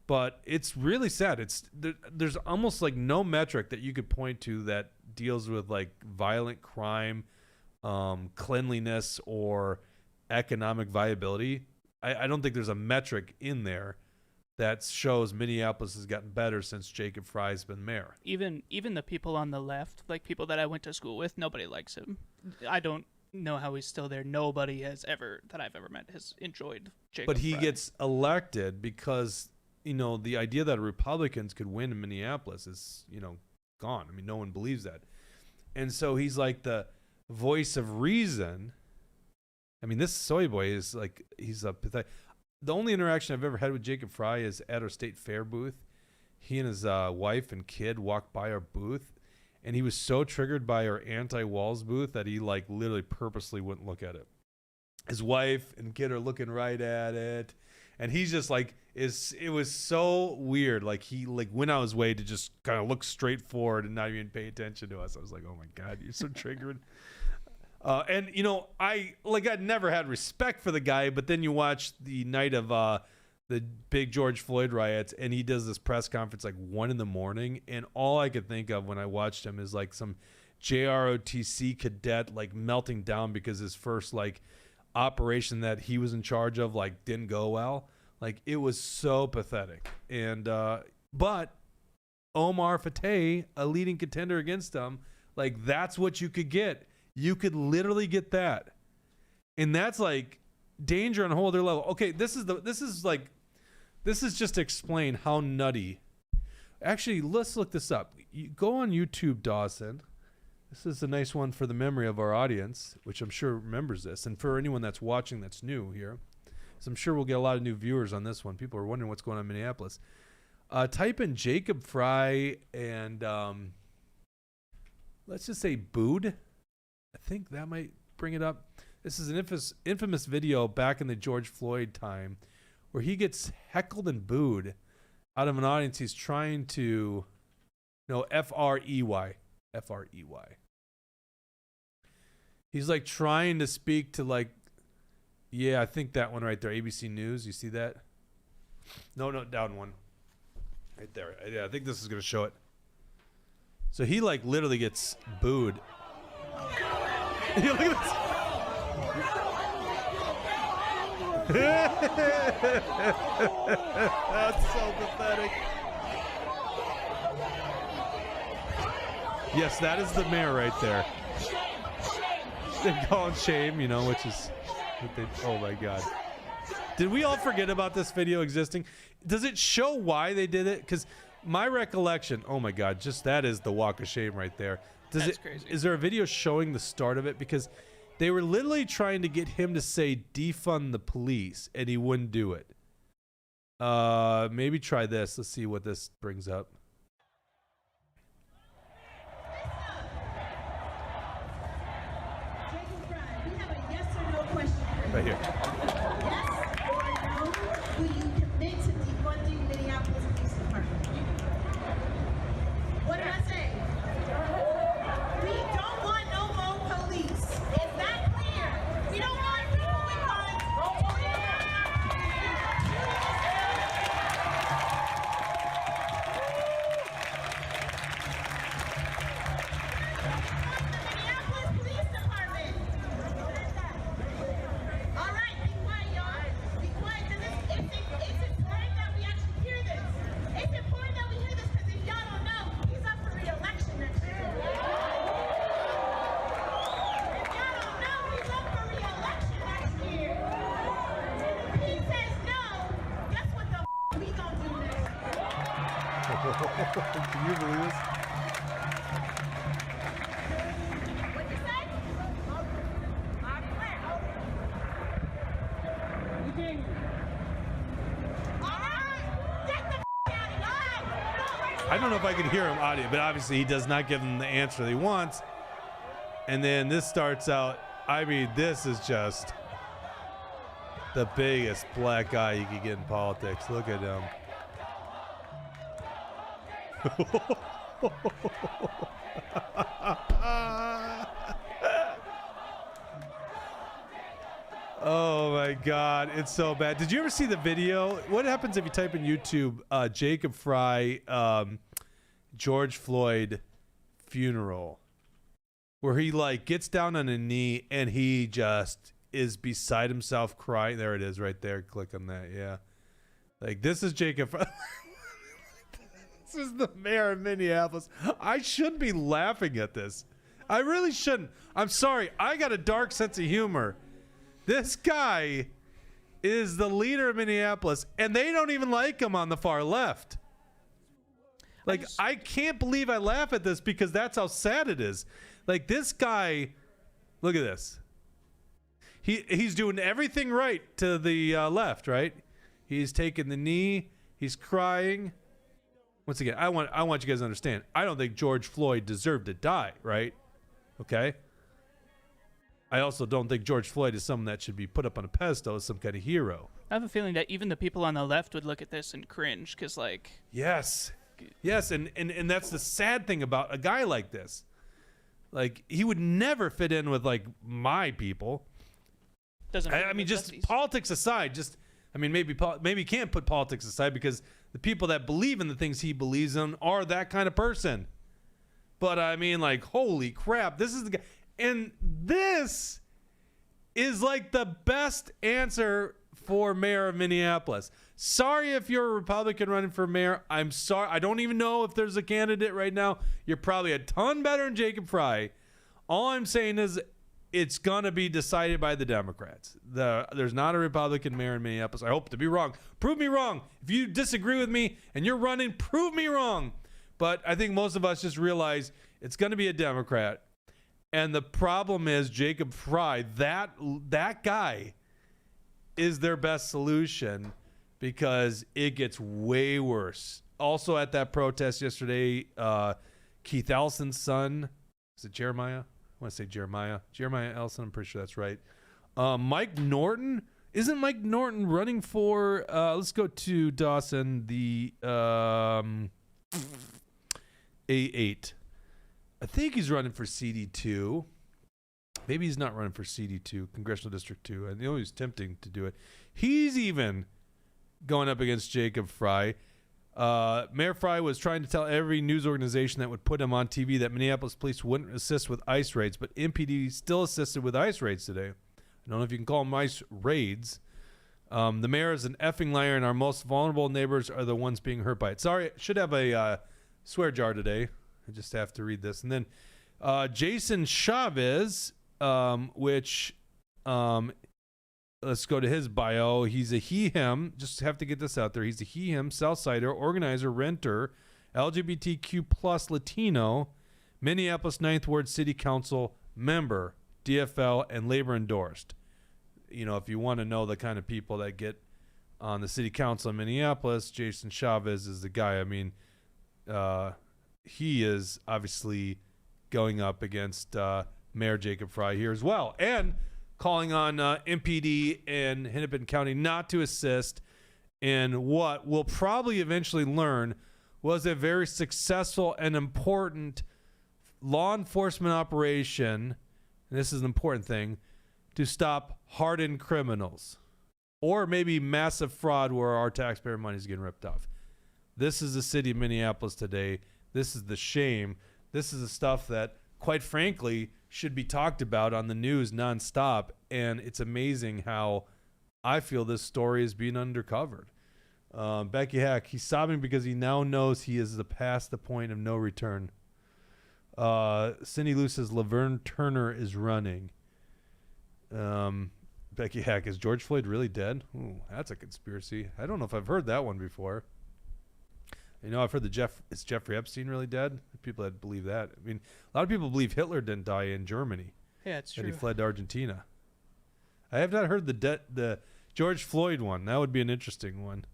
But it's really sad. There's almost no metric that you could point to that deals with violent crime, cleanliness, or economic viability. I don't think there's a metric in there that shows Minneapolis has gotten better since Jacob Fry's been mayor. Even the people on the left, people that I went to school with, nobody likes him. I don't know how he's still there. Nobody that I've ever met has enjoyed Jacob But he Fry. gets elected because, the idea that Republicans could win in Minneapolis is, gone. No one believes that. And so he's the voice of reason. This Soy Boy is he's a pathetic. The only interaction I've ever had with Jacob Fry is at our state fair booth. He and his wife and kid walked by our booth, and he was so triggered by our anti-walls booth that he literally purposely wouldn't look at it. His wife and kid are looking right at it, and he's just it was so weird. He went out of his way to just kind of look straight forward and not even pay attention to us. I was like, oh my God, you're so triggered. And I'd never had respect for the guy, but then you watch the night of the big George Floyd riots, and he does this press conference 1 a.m, and all I could think of when I watched him is some JROTC cadet melting down because his first operation that he was in charge of didn't go well. It was so pathetic. And but Omar Fateh, a leading contender against him, that's what you could get. You could literally get that. And that's like danger on a whole other level. Okay, this is just to explain how nutty. Actually, let's look this up. You go on YouTube, Dawson. This is a nice one for the memory of our audience, which I'm sure remembers this. And for anyone that's watching that's new here, so I'm sure we'll get a lot of new viewers on this one. People are wondering what's going on in Minneapolis. Type in Jacob Fry and let's just say booed. I think that might bring it up. This is an infamous video back in the George Floyd time where he gets heckled and booed out of an audience. He's trying to, no, F-R-E-Y. F-R-E-Y. He's like trying to speak to like, yeah, I think that one right there, ABC News. You see that? No, down one. Right there. Yeah, I think this is going to show it. So he like literally gets booed. Look at this. That's so pathetic. Yes, that is the mayor right there. They're calling shame, you know, which is... oh my God. Did we all forget about this video existing? Does it show why they did it? Because my recollection... oh my God, just that is the walk of shame right there. That's crazy. Is there a video showing the start of it? Because they were literally trying to get him to say defund the police, and he wouldn't do it. Maybe try this. Let's see what this brings up. Right here. Yes or no? Will you commit to defunding Minneapolis Police Department? What did I say? We don't want no more police. Is that clear? We don't want people with guns. Minneapolis Police Department. All right, be quiet, y'all. Be quiet, because it's important that we actually hear this. It's important that we hear this, because if y'all don't know, he's up for re-election next year. If y'all don't know, he's up for re-election next year. If he says no, guess what the we gonna do next? Can you believe this? What'd you say? I don't know if I can hear him audio, but obviously he does not give him the answer that he wants. And then this starts out, I mean, this is just the biggest black eye you could get in politics. Look at him. Oh my God, it's so bad. Did you ever see the video? What happens if you type in YouTube Jacob Fry George Floyd funeral, where he like gets down on a knee and he just is beside himself crying? There it is right there. Click on that. Yeah. Like, this is Jacob Fry. This is the mayor of Minneapolis. I shouldn't be laughing at this. I really shouldn't. I'm sorry. I got a dark sense of humor. This guy is the leader of Minneapolis, and they don't even like him on the far left. Like, I can't believe I laugh at this because that's how sad it is. Like, this guy, look at this. He's doing everything right to the left, right? He's taking the knee. He's crying. Once again, I want you guys to understand. I don't think George Floyd deserved to die, right? Okay? I also don't think George Floyd is someone that should be put up on a pedestal as some kind of hero. I have a feeling that even the people on the left would look at this and cringe, because, like... Yes, and that's the sad thing about a guy like this. Like, he would never fit in with, like, my people. I mean, just politics aside, maybe you can't put politics aside because the people that believe in the things he believes in are that kind of person. But, I mean, like, holy crap, this is the guy... And this is like the best answer for mayor of Minneapolis. Sorry if you're a Republican running for mayor. I'm sorry. I don't even know if there's a candidate right now. You're probably a ton better than Jacob Fry All I'm saying is it's going to be decided by the Democrats. There's not a Republican mayor in Minneapolis. I hope to be wrong. Prove me wrong. If you disagree with me and you're running, prove me wrong. But I think most of us just realize it's going to be a Democrat. And the problem is Jacob Fry, that guy is their best solution because it gets way worse. Also at that protest yesterday, Keith Ellison's son, is it Jeremiah? I want to say Jeremiah Ellison. I'm pretty sure that's right. Mike Norton. Isn't Mike Norton running for, let's go to Dawson, the A8. I think he's running for CD2. Maybe he's not running for CD2, Congressional District 2. I know he's tempting to do it. He's even going up against Jacob Fry. Mayor Fry was trying to tell every news organization that would put him on TV that Minneapolis police wouldn't assist with ICE raids, but MPD still assisted with ICE raids today. I don't know if you can call them ICE raids. The mayor is an effing liar, and our most vulnerable neighbors are the ones being hurt by it. Sorry, I should have a swear jar today. I just have to read this. And then Jason Chavez, which let's go to his bio. He's a he/him. Just have to get this out there. He's a he/him, Southsider, organizer, renter, LGBTQ plus Latino, Minneapolis 9th Ward City Council member, DFL, and labor endorsed. You know, if you want to know the kind of people that get on the city council in Minneapolis, Jason Chavez is the guy. I mean, he is obviously going up against Mayor Jacob Fry here as well, and calling on MPD and Hennepin County not to assist in what we'll probably eventually learn was a very successful and important law enforcement operation, and this is an important thing, to stop hardened criminals or maybe massive fraud where our taxpayer money is getting ripped off. This is the city of Minneapolis today. This is the shame. This is the stuff that, quite frankly, should be talked about on the news nonstop. And it's amazing how I feel this story is being undercovered. Becky Hack, he's sobbing because he now knows he is past the point of no return. Cindy Lou says Laverne Turner is running. Becky Hack, is George Floyd really dead? Ooh, that's a conspiracy. I don't know if I've heard that one before. You know, I've heard is Jeffrey Epstein really dead? People that believe that. I mean, a lot of people believe Hitler didn't die in Germany. Yeah, it's true. And he fled to Argentina. I have not heard the George Floyd one. That would be an interesting one.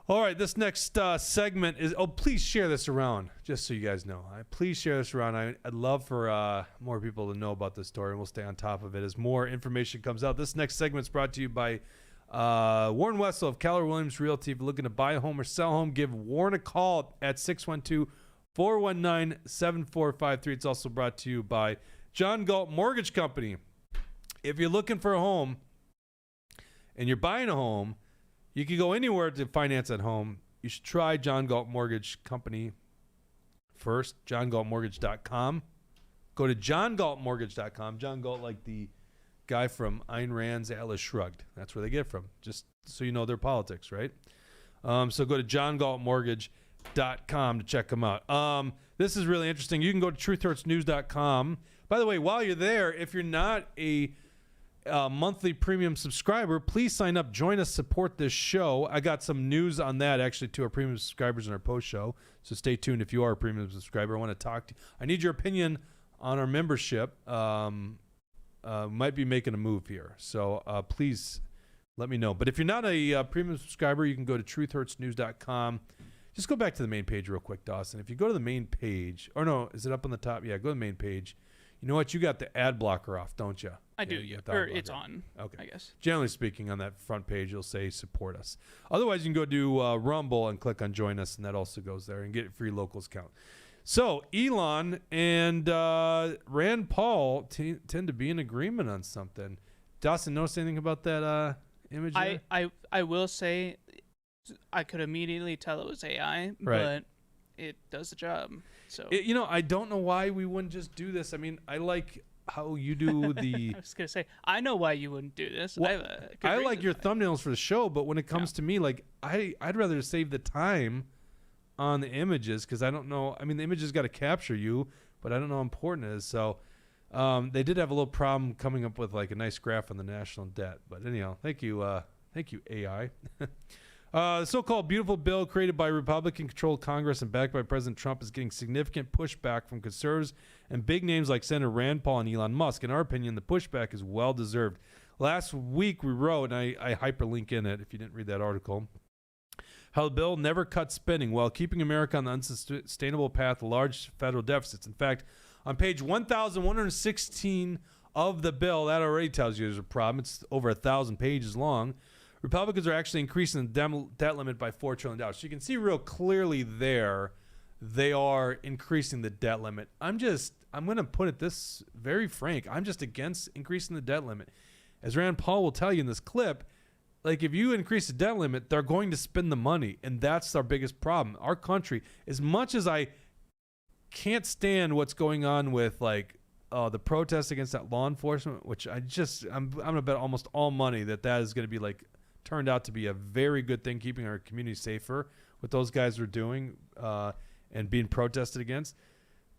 All right, this next segment is, please share this around, just so you guys know. Please share this around. I'd love for more people to know about this story, and we'll stay on top of it as more information comes out. This next segment is brought to you by Warren Wessel of Keller Williams Realty. If you're looking to buy a home or sell a home, give Warren a call at 612-419-7453. It's also brought to you by John Galt Mortgage Company. If you're looking for a home and you're buying a home, you can go anywhere to finance at home. You should try John Galt Mortgage Company first, johngaltmortgage.com. Go to johngaltmortgage.com. John Galt, like the guy from Ayn Rand's Atlas Shrugged. That's where they get from, just so you know their politics, right? So go to johngaltmortgage.com to check them out. This is really interesting. You can go to truthhurtsnews.com. By the way, while you're there, if you're not a monthly premium subscriber, please sign up, join us, support this show. I got some news on that actually to our premium subscribers in our post show, so stay tuned if you are a premium subscriber. I want to talk to you. I need your opinion on our membership. Might be making a move here, so please let me know. But if you're not a premium subscriber, you can go to truthhurtsnews.com. Just go back to the main page real quick, Dawson. If you go to the main page, or no, is it up on the top? Yeah, go to the main page. You know what? You got the ad blocker off, don't you? I do. Or it's on. Okay. I guess. Generally speaking, on that front page, you'll say support us. Otherwise, you can go to Rumble and click on join us, and that also goes there, and get a free locals count. So Elon and Rand Paul tend to be in agreement on something. Dawson, notice anything about that image? I will say I could immediately tell it was AI, right, but it does the job. So I don't know why we wouldn't just do this. I mean, I like how you do the. I was gonna say I know why you wouldn't do this. Well, I like your thumbnails for the show, but when it comes to me, like I'd rather save the time on the images because I don't know. I mean, the images got to capture you, but I don't know how important it is. So They did have a little problem coming up with like a nice graph on the national debt. But anyhow, thank you, AI. The so-called beautiful bill created by Republican-controlled Congress and backed by President Trump is getting significant pushback from conservatives and big names like Senator Rand Paul and Elon Musk. In our opinion, the pushback is well-deserved. Last week we wrote, and I hyperlink in it if you didn't read that article, how the bill never cut spending while keeping America on the unsustainable path of large federal deficits. In fact, on page 1,116 of the bill, that already tells you there's a problem. It's over 1,000 pages long. Republicans are actually increasing the debt limit by $4 trillion. So you can see real clearly there, they are increasing the debt limit. I'm going to put it this very frank. I'm just against increasing the debt limit. As Rand Paul will tell you in this clip, like if you increase the debt limit, they're going to spend the money. And that's our biggest problem. Our country, as much as I can't stand what's going on with like the protests against that law enforcement, which I'm going to bet almost all money that is going to be like turned out to be a very good thing, keeping our community safer, what those guys are doing and being protested against.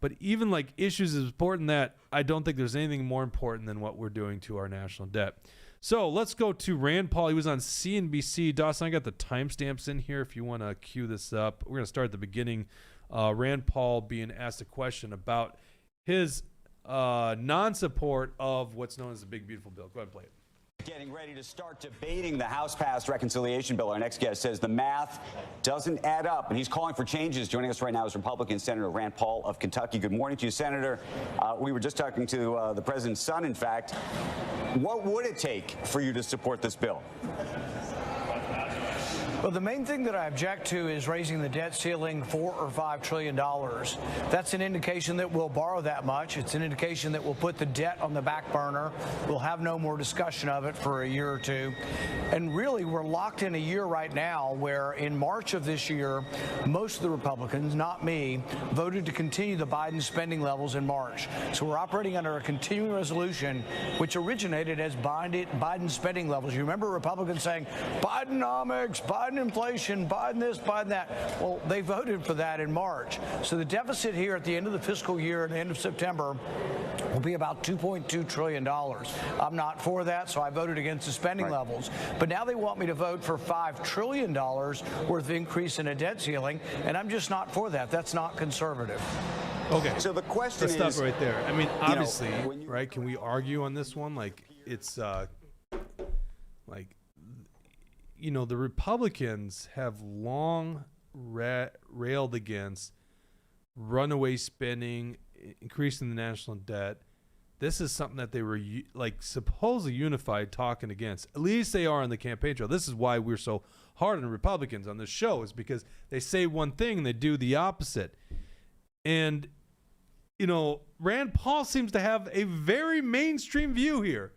But even like issues as important that, I don't think there's anything more important than what we're doing to our national debt. So let's go to Rand Paul. He was on CNBC. Dawson, I got the timestamps in here if you want to cue this up. We're going to start at the beginning. Rand Paul being asked a question about his non-support of what's known as the Big Beautiful Bill. Go ahead and play it. Getting ready to start debating the House-passed reconciliation bill. Our next guest says the math doesn't add up, and he's calling for changes. Joining us right now is Republican Senator Rand Paul of Kentucky. Good morning to you, Senator. We were just talking to the president's son, in fact. What would it take for you to support this bill? Well, the main thing that I object to is raising the debt ceiling $4 or $5 trillion. That's an indication that we'll borrow that much. It's an indication that we'll put the debt on the back burner. We'll have no more discussion of it for a year or two. And really, we're locked in a year right now where in March of this year, most of the Republicans, not me, voted to continue the Biden spending levels in March. So we're operating under a continuing resolution which originated as Biden spending levels. You remember Republicans saying, Bidenomics, Biden inflation, Biden this, Biden that. Well, they voted for that in March. So the deficit here at the end of the fiscal year, at the end of September, will be about $2.2 trillion. I'm not for that, so I voted against the spending levels. But now they want me to vote for $5 trillion worth of increase in a debt ceiling, and I'm just not for that. That's not conservative. Okay. So the question is... Let's stop right there. I mean, obviously, right, can we argue on this one? Like, it's, the Republicans have long railed against runaway spending, increasing the national debt. This is something that they were supposedly unified talking against. At least they are on the campaign trail. This is why we're so hard on Republicans on this show, is because they say one thing and they do the opposite. And, Rand Paul seems to have a very mainstream view here.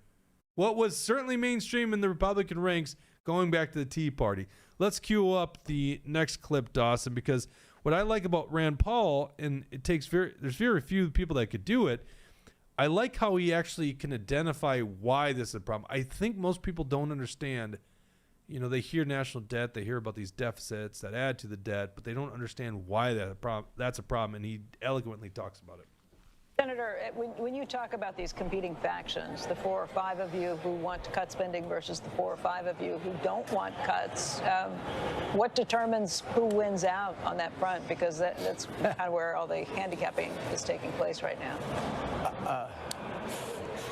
What was certainly mainstream in the Republican ranks going back to the Tea Party. Let's cue up the next clip, Dawson, because what I like about Rand Paul, and there's very few people that could do it, I like how he actually can identify why this is a problem. I think most people don't understand, they hear national debt, they hear about these deficits that add to the debt, but they don't understand why that's a problem, and he eloquently talks about it. Senator, when you talk about these competing factions, the 4 or 5 of you who want to cut spending versus the 4 or 5 of you who don't want cuts, what determines who wins out on that front? Because that's kind of where all the handicapping is taking place right now.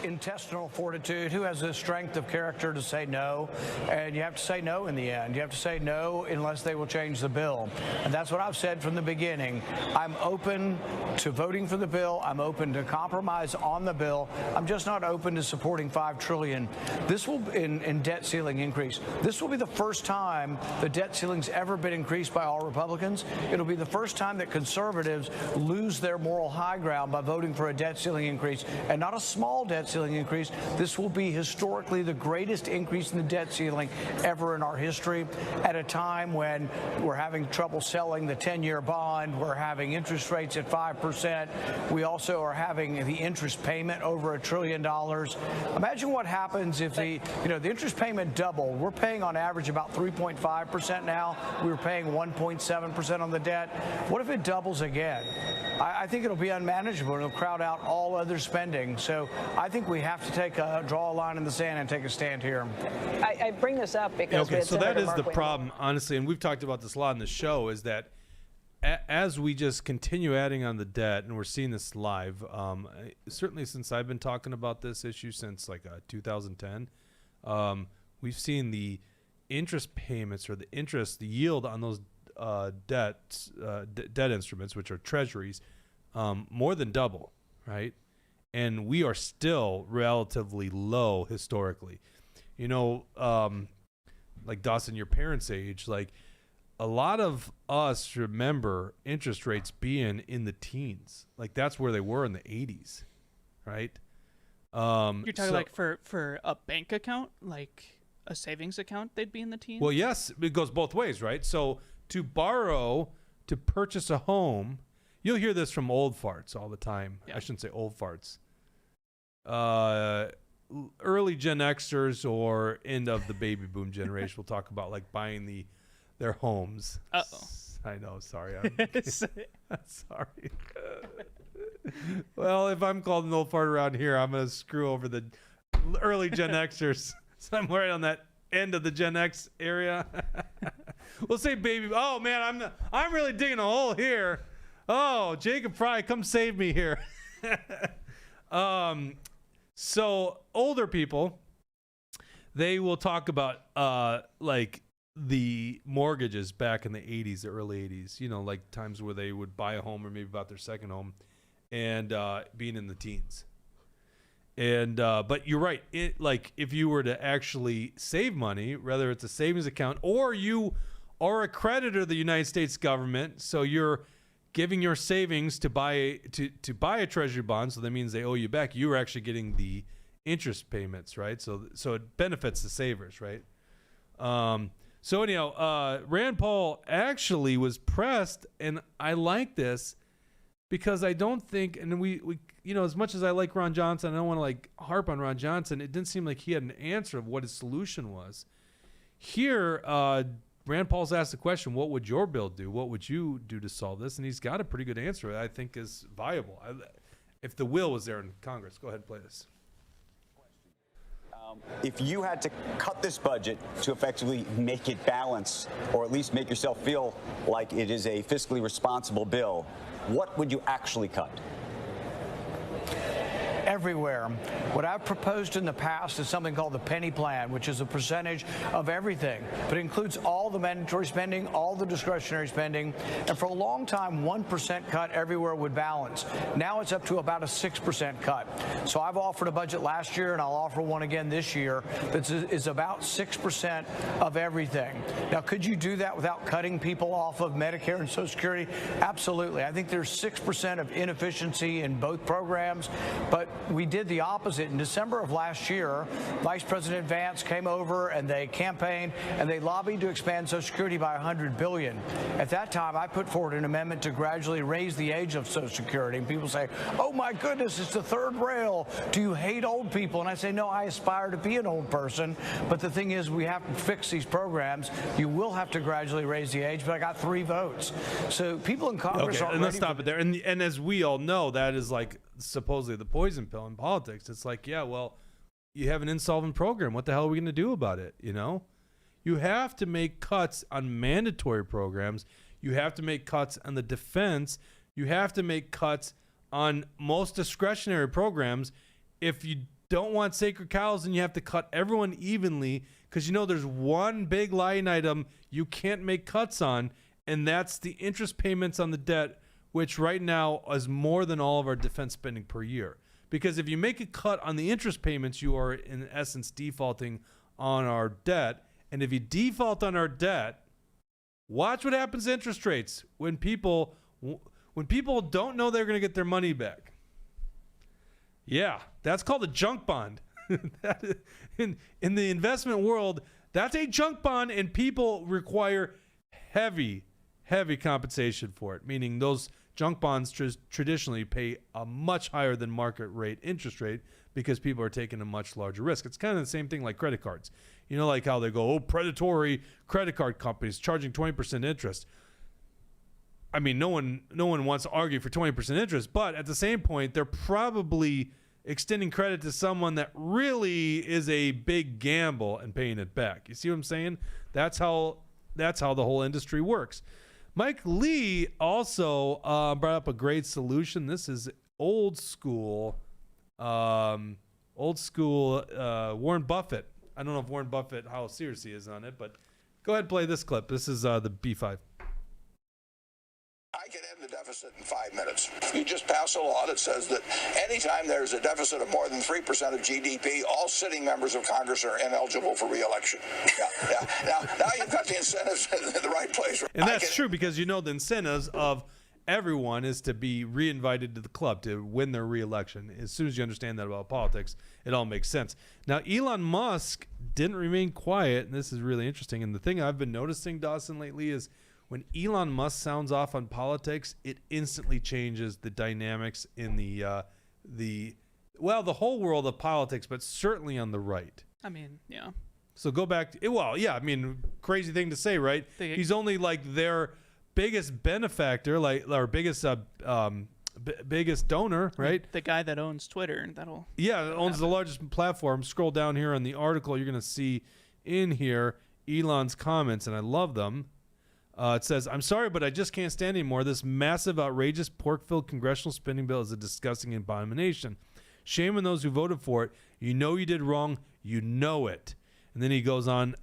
Intestinal fortitude, who has the strength of character to say no, and you have to say no in the end. You have to say no unless they will change the bill. And that's what I've said from the beginning. I'm open to voting for the bill. I'm open to compromise on the bill. I'm just not open to supporting $5 trillion. This will, in debt ceiling increase, this will be the first time the debt ceiling's ever been increased by all Republicans. It'll be the first time that conservatives lose their moral high ground by voting for a debt ceiling increase, and not a small debt ceiling increase. This will be historically the greatest increase in the debt ceiling ever in our history, at a time when we're having trouble selling the 10-year bond. We're having interest rates at 5%. We also are having the interest payment over $1 trillion. Imagine what happens if the interest payment doubled. We're paying on average about 3.5% now. We were paying 1.7% on the debt. What if it doubles again? I think it'll be unmanageable. It'll crowd out all other spending. So I think we have to draw a line in the sand and take a stand here. I bring this up because okay, so that is the problem, honestly, and we've talked about this a lot in the show, is that as we just continue adding on the debt, and we're seeing this live, certainly since I've been talking about this issue since like 2010, we've seen the interest payments or the yield on those debt instruments, which are treasuries, more than double, right? And we are still relatively low historically. You know, like Dawson, your parents' age, like a lot of us remember interest rates being in the teens. Like that's where they were in the 80s, right? You're talking like for a bank account, like a savings account, they'd be in the teens? Well, yes, it goes both ways, right? So to borrow to purchase a home, you'll hear this from old farts all the time. Yeah. I shouldn't say old farts. Early Gen Xers or end of the baby boom generation will talk about like buying their homes. Uh-oh. I know, sorry. I'm sorry. Well, if I'm called an old fart around here, I'm going to screw over the early Gen Xers. So I'm right on that end of the Gen X area. We'll say baby. Oh man, I'm really digging a hole here. Oh, Jacob Fry, come save me here. So older people, they will talk about like the mortgages back in the 80s, the early 80s, you know, like times where they would buy a home or maybe bought their second home and being in the teens. And but you're right. It, like if you were to actually save money, whether it's a savings account or you are a creditor of the United States government, so you're giving your savings to buy a treasury bond, so that means they owe you back. You're actually getting the interest payments, right? So it benefits the savers, right? So anyhow, Rand Paul actually was pressed, and I like this because I don't think, and we you know, as much as I like Ron Johnson, I don't want to like harp on Ron Johnson. It didn't seem like he had an answer of what his solution was. Here, Rand Paul's asked the question, what would your bill do? What would you do to solve this? And he's got a pretty good answer I think is viable. If the will was there in Congress. Go ahead and play this. If you had to cut this budget to effectively make it balance, or at least make yourself feel like it is a fiscally responsible bill, what would you actually cut? Everywhere. What I've proposed in the past is something called the penny plan, which is a percentage of everything, but it includes all the mandatory spending, all the discretionary spending, and for a long time, 1% cut everywhere would balance. Now it's up to about a 6% cut. So I've offered a budget last year, and I'll offer one again this year that is about 6% of everything. Now, could you do that without cutting people off of Medicare and Social Security? Absolutely. I think there's 6% of inefficiency in both programs, but we did the opposite. In December of last year, Vice President Vance came over and they campaigned and they lobbied to expand Social Security by $100 billion. At that time, I put forward an amendment to gradually raise the age of Social Security. And people say, oh my goodness, it's the third rail. Do you hate old people? And I say, no, I aspire to be an old person. But the thing is, we have to fix these programs. You will have to gradually raise the age, but I got 3 votes. So people in Congress aren't and let's ready stop it there. And as we all know, that is like supposedly the poison pill in politics. It's like, yeah, well, you have an insolvent program. What the hell are we going to do about it? You know, you have to make cuts on mandatory programs. You have to make cuts on the defense. You have to make cuts on most discretionary programs. If you don't want sacred cows, then you have to cut everyone evenly, because you know there's one big line item you can't make cuts on, and that's the interest payments on the debt, which right now is more than all of our defense spending per year. Because if you make a cut on the interest payments, you are in essence defaulting on our debt. And if you default on our debt, watch what happens to interest rates when people don't know they're going to get their money back. Yeah, that's called a junk bond. in the investment world, that's a junk bond, and people require heavy compensation for it, meaning those junk bonds traditionally pay a much higher than market rate interest rate because people are taking a much larger risk. It's kind of the same thing like credit cards. You know, like how they go, oh, predatory credit card companies charging 20% interest. I mean, no one wants to argue for 20% interest, but at the same point, they're probably extending credit to someone that really is a big gamble and paying it back. You see what I'm saying? That's how the whole industry works. Mike Lee also brought up a great solution. This is old school Warren Buffett. I don't know if Warren Buffett, how serious he is on it, but go ahead and play this clip. This is the B5. I can end the deficit in 5 minutes. You just pass a law that says that anytime there's a deficit of more than 3% of GDP, all sitting members of Congress are ineligible for re-election. Yeah. Now you've got the incentives in the right place. And that's true, because the incentives of everyone is to be reinvited to the club, to win their re-election. As soon as you understand that about politics, it all makes sense. Now, Elon Musk didn't remain quiet, and this is really interesting. And the thing I've been noticing, Dawson, lately is when Elon Musk sounds off on politics, it instantly changes the dynamics in the whole world of politics, but certainly on the right. I mean, yeah. So go back to, crazy thing to say, right? He's only like their biggest benefactor, or biggest biggest donor, right? The guy that owns Twitter, owns the largest platform. Scroll down here on the article, you're going to see in here Elon's comments, and I love them. It says, "I'm sorry, but I just can't stand anymore. This massive, outrageous, pork-filled congressional spending bill is a disgusting abomination. Shame on those who voted for it. You know you did wrong. You know it." And then he goes on,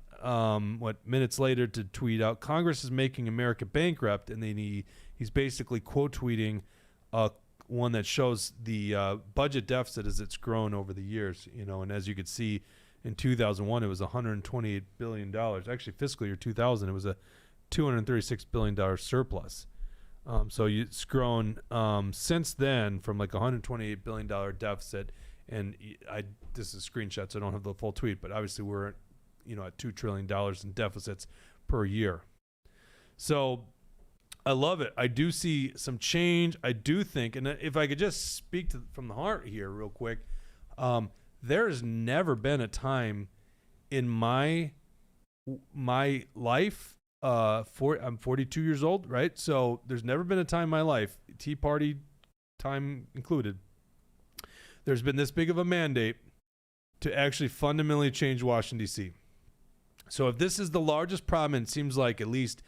minutes later to tweet out, "Congress is making America bankrupt." And then he's basically quote tweeting one that shows the budget deficit as it's grown over the years. And as you could see, in 2001 it was $128 billion. Actually, fiscal year 2000 it was a $236 billion surplus. So it's grown since then from like $128 billion deficit. And this is a screenshot, so I don't have the full tweet, but obviously we're at $2 trillion in deficits per year. So I love it. I do see some change. I do think, and if I could just speak from the heart here real quick, there has never been a time in my life, I'm 42 years old, right? So there's never been a time in my life, Tea Party time included, there's been this big of a mandate to actually fundamentally change Washington, D.C. So if this is the largest problem, and it seems like at least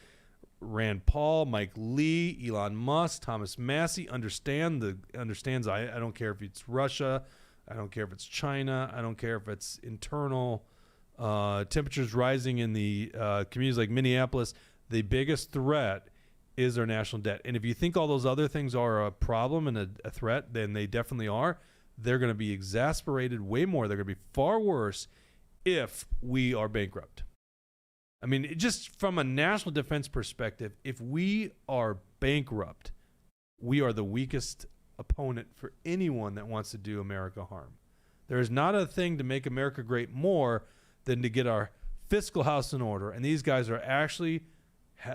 Rand Paul, Mike Lee, Elon Musk, Thomas Massey understands. I don't care if it's Russia, I don't care if it's China, I don't care if it's internal temperatures rising in the communities like Minneapolis. The biggest threat is our national debt. And if you think all those other things are a problem and a threat, then they definitely are. They're going to be exasperated way more. They're going to be far worse if we are bankrupt. I mean, just from a national defense perspective, if we are bankrupt, we are the weakest opponent for anyone that wants to do America harm. There is not a thing to make America great more than to get our fiscal house in order. And these guys are actually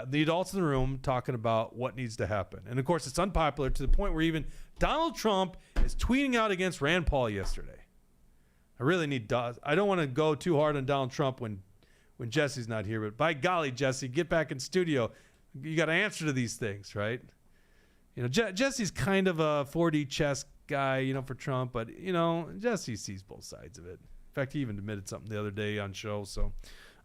the adults in the room talking about what needs to happen. And of course, it's unpopular to the point where even Donald Trump is tweeting out against Rand Paul yesterday. I don't want to go too hard on Donald Trump when Jesse's not here, but by golly, Jesse, get back in studio. You got to answer to these things, right? Jesse's kind of a 4D chess guy, for Trump, but Jesse sees both sides of it. In fact, he even admitted something the other day on show, so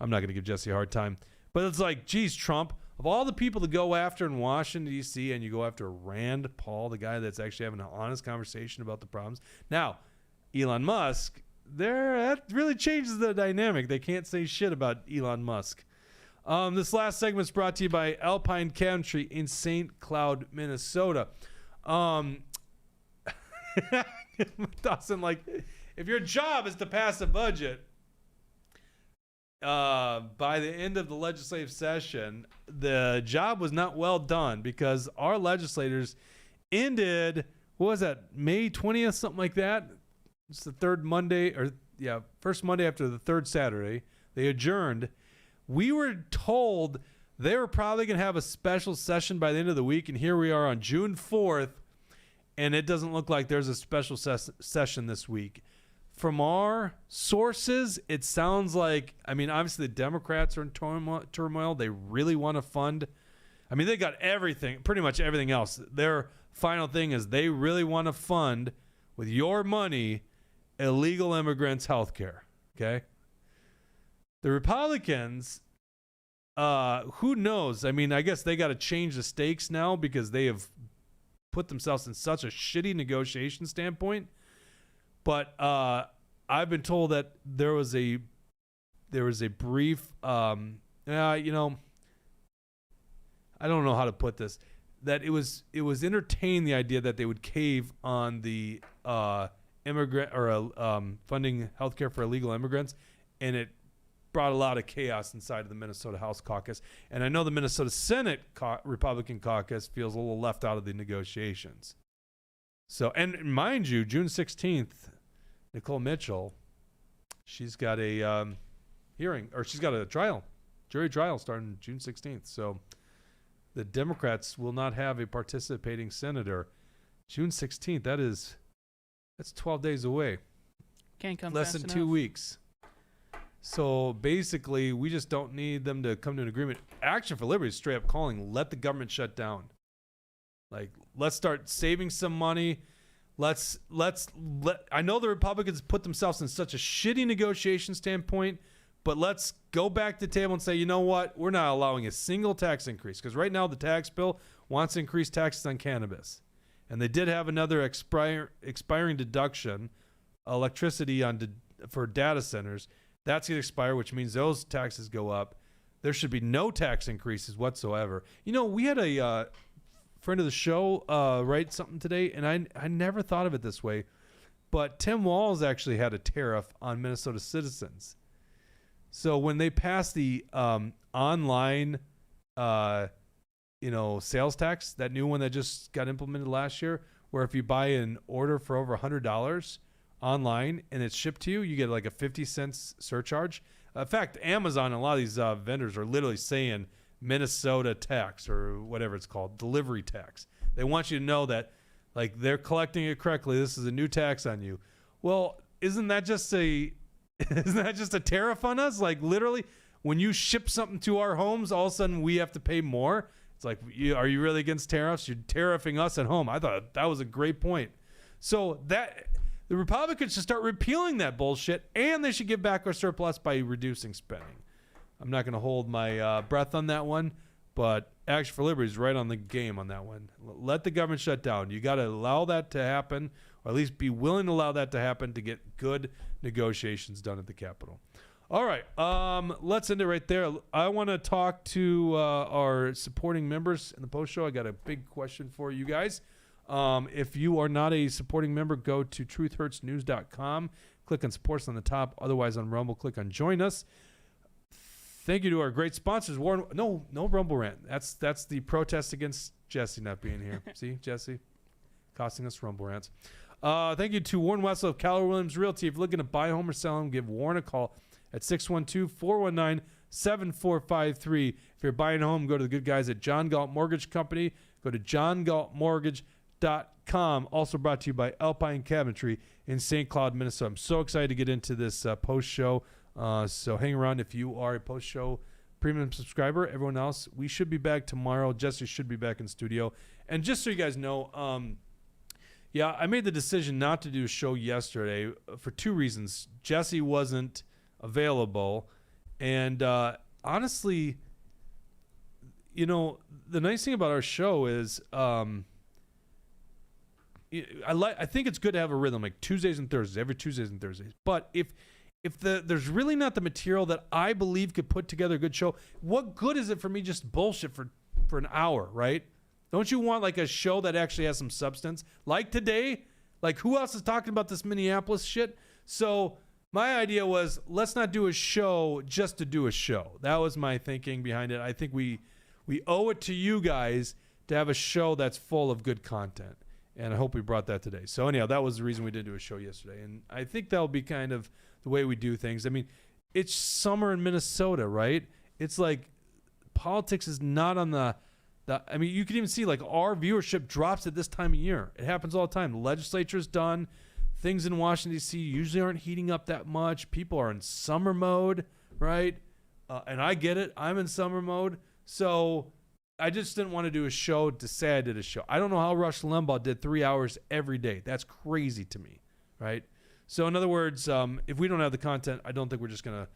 I'm not going to give Jesse a hard time. But it's like, geez, Trump, of all the people to go after in Washington, D.C., and you go after Rand Paul, the guy that's actually having an honest conversation about the problems. Now, Elon Musk, that really changes the dynamic. They can't say shit about Elon Musk. This last segment is brought to you by Alpine Country in St. Cloud, Minnesota. Dawson, if your job is to pass a budget by the end of the legislative session, the job was not well done because our legislators ended, May 20th, something like that. It's the first Monday after the third Saturday. They adjourned. We were told they were probably going to have a special session by the end of the week, and here we are on June 4th, and it doesn't look like there's a special session this week. From our sources, it sounds like, obviously the Democrats are in turmoil. They really want to fund I mean, they got everything, pretty much everything else. Their final thing is they really want to fund, with your money, illegal immigrants' health care. Okay? The Republicans, who knows? I mean, I guess they got to change the stakes now because they have put themselves in such a shitty negotiation standpoint. But I've been told that there was a brief, I don't know how to put this, that it was entertained, the idea that they would cave on the immigrant or funding healthcare for illegal immigrants, and it brought a lot of chaos inside of the Minnesota House caucus. And I know the Minnesota Senate Republican caucus feels a little left out of the negotiations. So, and mind you, June 16th, Nicole Mitchell, she's got a hearing, or she's got a trial, jury trial starting June 16th. So the Democrats will not have a participating senator. June 16th, that's 12 days away. Can't come less fast than enough. 2 weeks. So basically, we just don't need them to come to an agreement. Action for Liberty is straight up calling, let the government shut down. Like, let's start saving some money. I know the Republicans put themselves in such a shitty negotiation standpoint, but let's go back to the table and say, you know what? We're not allowing a single tax increase, because right now the tax bill wants to increase taxes on cannabis. And they did have another expiring deduction, electricity for data centers. That's going to expire, which means those taxes go up. There should be no tax increases whatsoever. You know, we had a friend of the show write something today, and I never thought of it this way, but Tim Walz actually had a tariff on Minnesota citizens. So when they passed the online, sales tax, that new one that just got implemented last year, where if you buy an order for over $100 online and it's shipped to you, you get like a 50 cents surcharge. In fact, Amazon and a lot of these vendors are literally saying Minnesota tax, or whatever it's called, delivery tax. They want you to know that, like, they're collecting it correctly. This is a new tax on you. Well, isn't that just a tariff on us? Like, literally, when you ship something to our homes, all of a sudden we have to pay more. It's like, are you really against tariffs? You're tariffing us at home. I thought that was a great point. So that the Republicans should start repealing that bullshit, and they should give back our surplus by reducing spending. I'm not going to hold my breath on that one, but Action for Liberty is right on the game on that one. Let the government shut down. You got to allow that to happen, or at least be willing to allow that to happen to get good negotiations done at the Capitol. All right, let's end it right there. I want to talk to our supporting members in the post show. I got a big question for you guys. If you are not a supporting member, go to truthhurtsnews.com. Click on supports on the top. Otherwise, on Rumble, click on join us. Thank you to our great sponsors. Warren, no Rumble rant. That's the protest against Jesse not being here. See, Jesse, costing us Rumble rants. Thank you to Warren Wessel of Keller Williams Realty. If you're looking to buy a home or sell home, give Warren a call at 612-419-7453. If you're buying a home, go to the good guys at John Galt Mortgage Company. Go to johngaltmortgage.com. Also brought to you by Alpine Cabinetry in St. Cloud, Minnesota. I'm so excited to get into this post show. So hang around if you are a post show premium subscriber. Everyone else, we should be back tomorrow. Jesse should be back in studio. And just so you guys know, I made the decision not to do a show yesterday for two reasons. Jesse wasn't available, and honestly, the nice thing about our show is I think it's good to have a rhythm, like Tuesdays and Thursdays, every Tuesdays and Thursdays. But if there's really not the material that I believe could put together a good show, what good is it for me just bullshit for an hour, right? Don't you want like a show that actually has some substance? Like today, like who else is talking about this Minneapolis shit? So my idea was, let's not do a show just to do a show. That was my thinking behind it. I think we owe it to you guys to have a show that's full of good content. And I hope we brought that today. So anyhow, that was the reason we didn't do a show yesterday. And I think that'll be kind of the way we do things. I mean, it's summer in Minnesota, right? It's like politics is not on the I mean, you can even see like our viewership drops at this time of year. It happens all the time. The legislature's done. Things in Washington, D.C. usually aren't heating up that much. People are in summer mode, right? And I get it. I'm in summer mode. So I just didn't want to do a show to say I did a show. I don't know how Rush Limbaugh did 3 hours every day. That's crazy to me, right? So in other words, if we don't have the content, I don't think we're just going to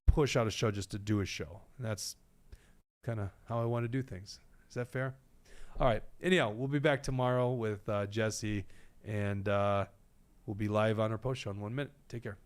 push out a show just to do a show. And that's kind of how I want to do things. Is that fair? All right. Anyhow, we'll be back tomorrow with Jesse, and we'll be live on our post show in 1 minute. Take care.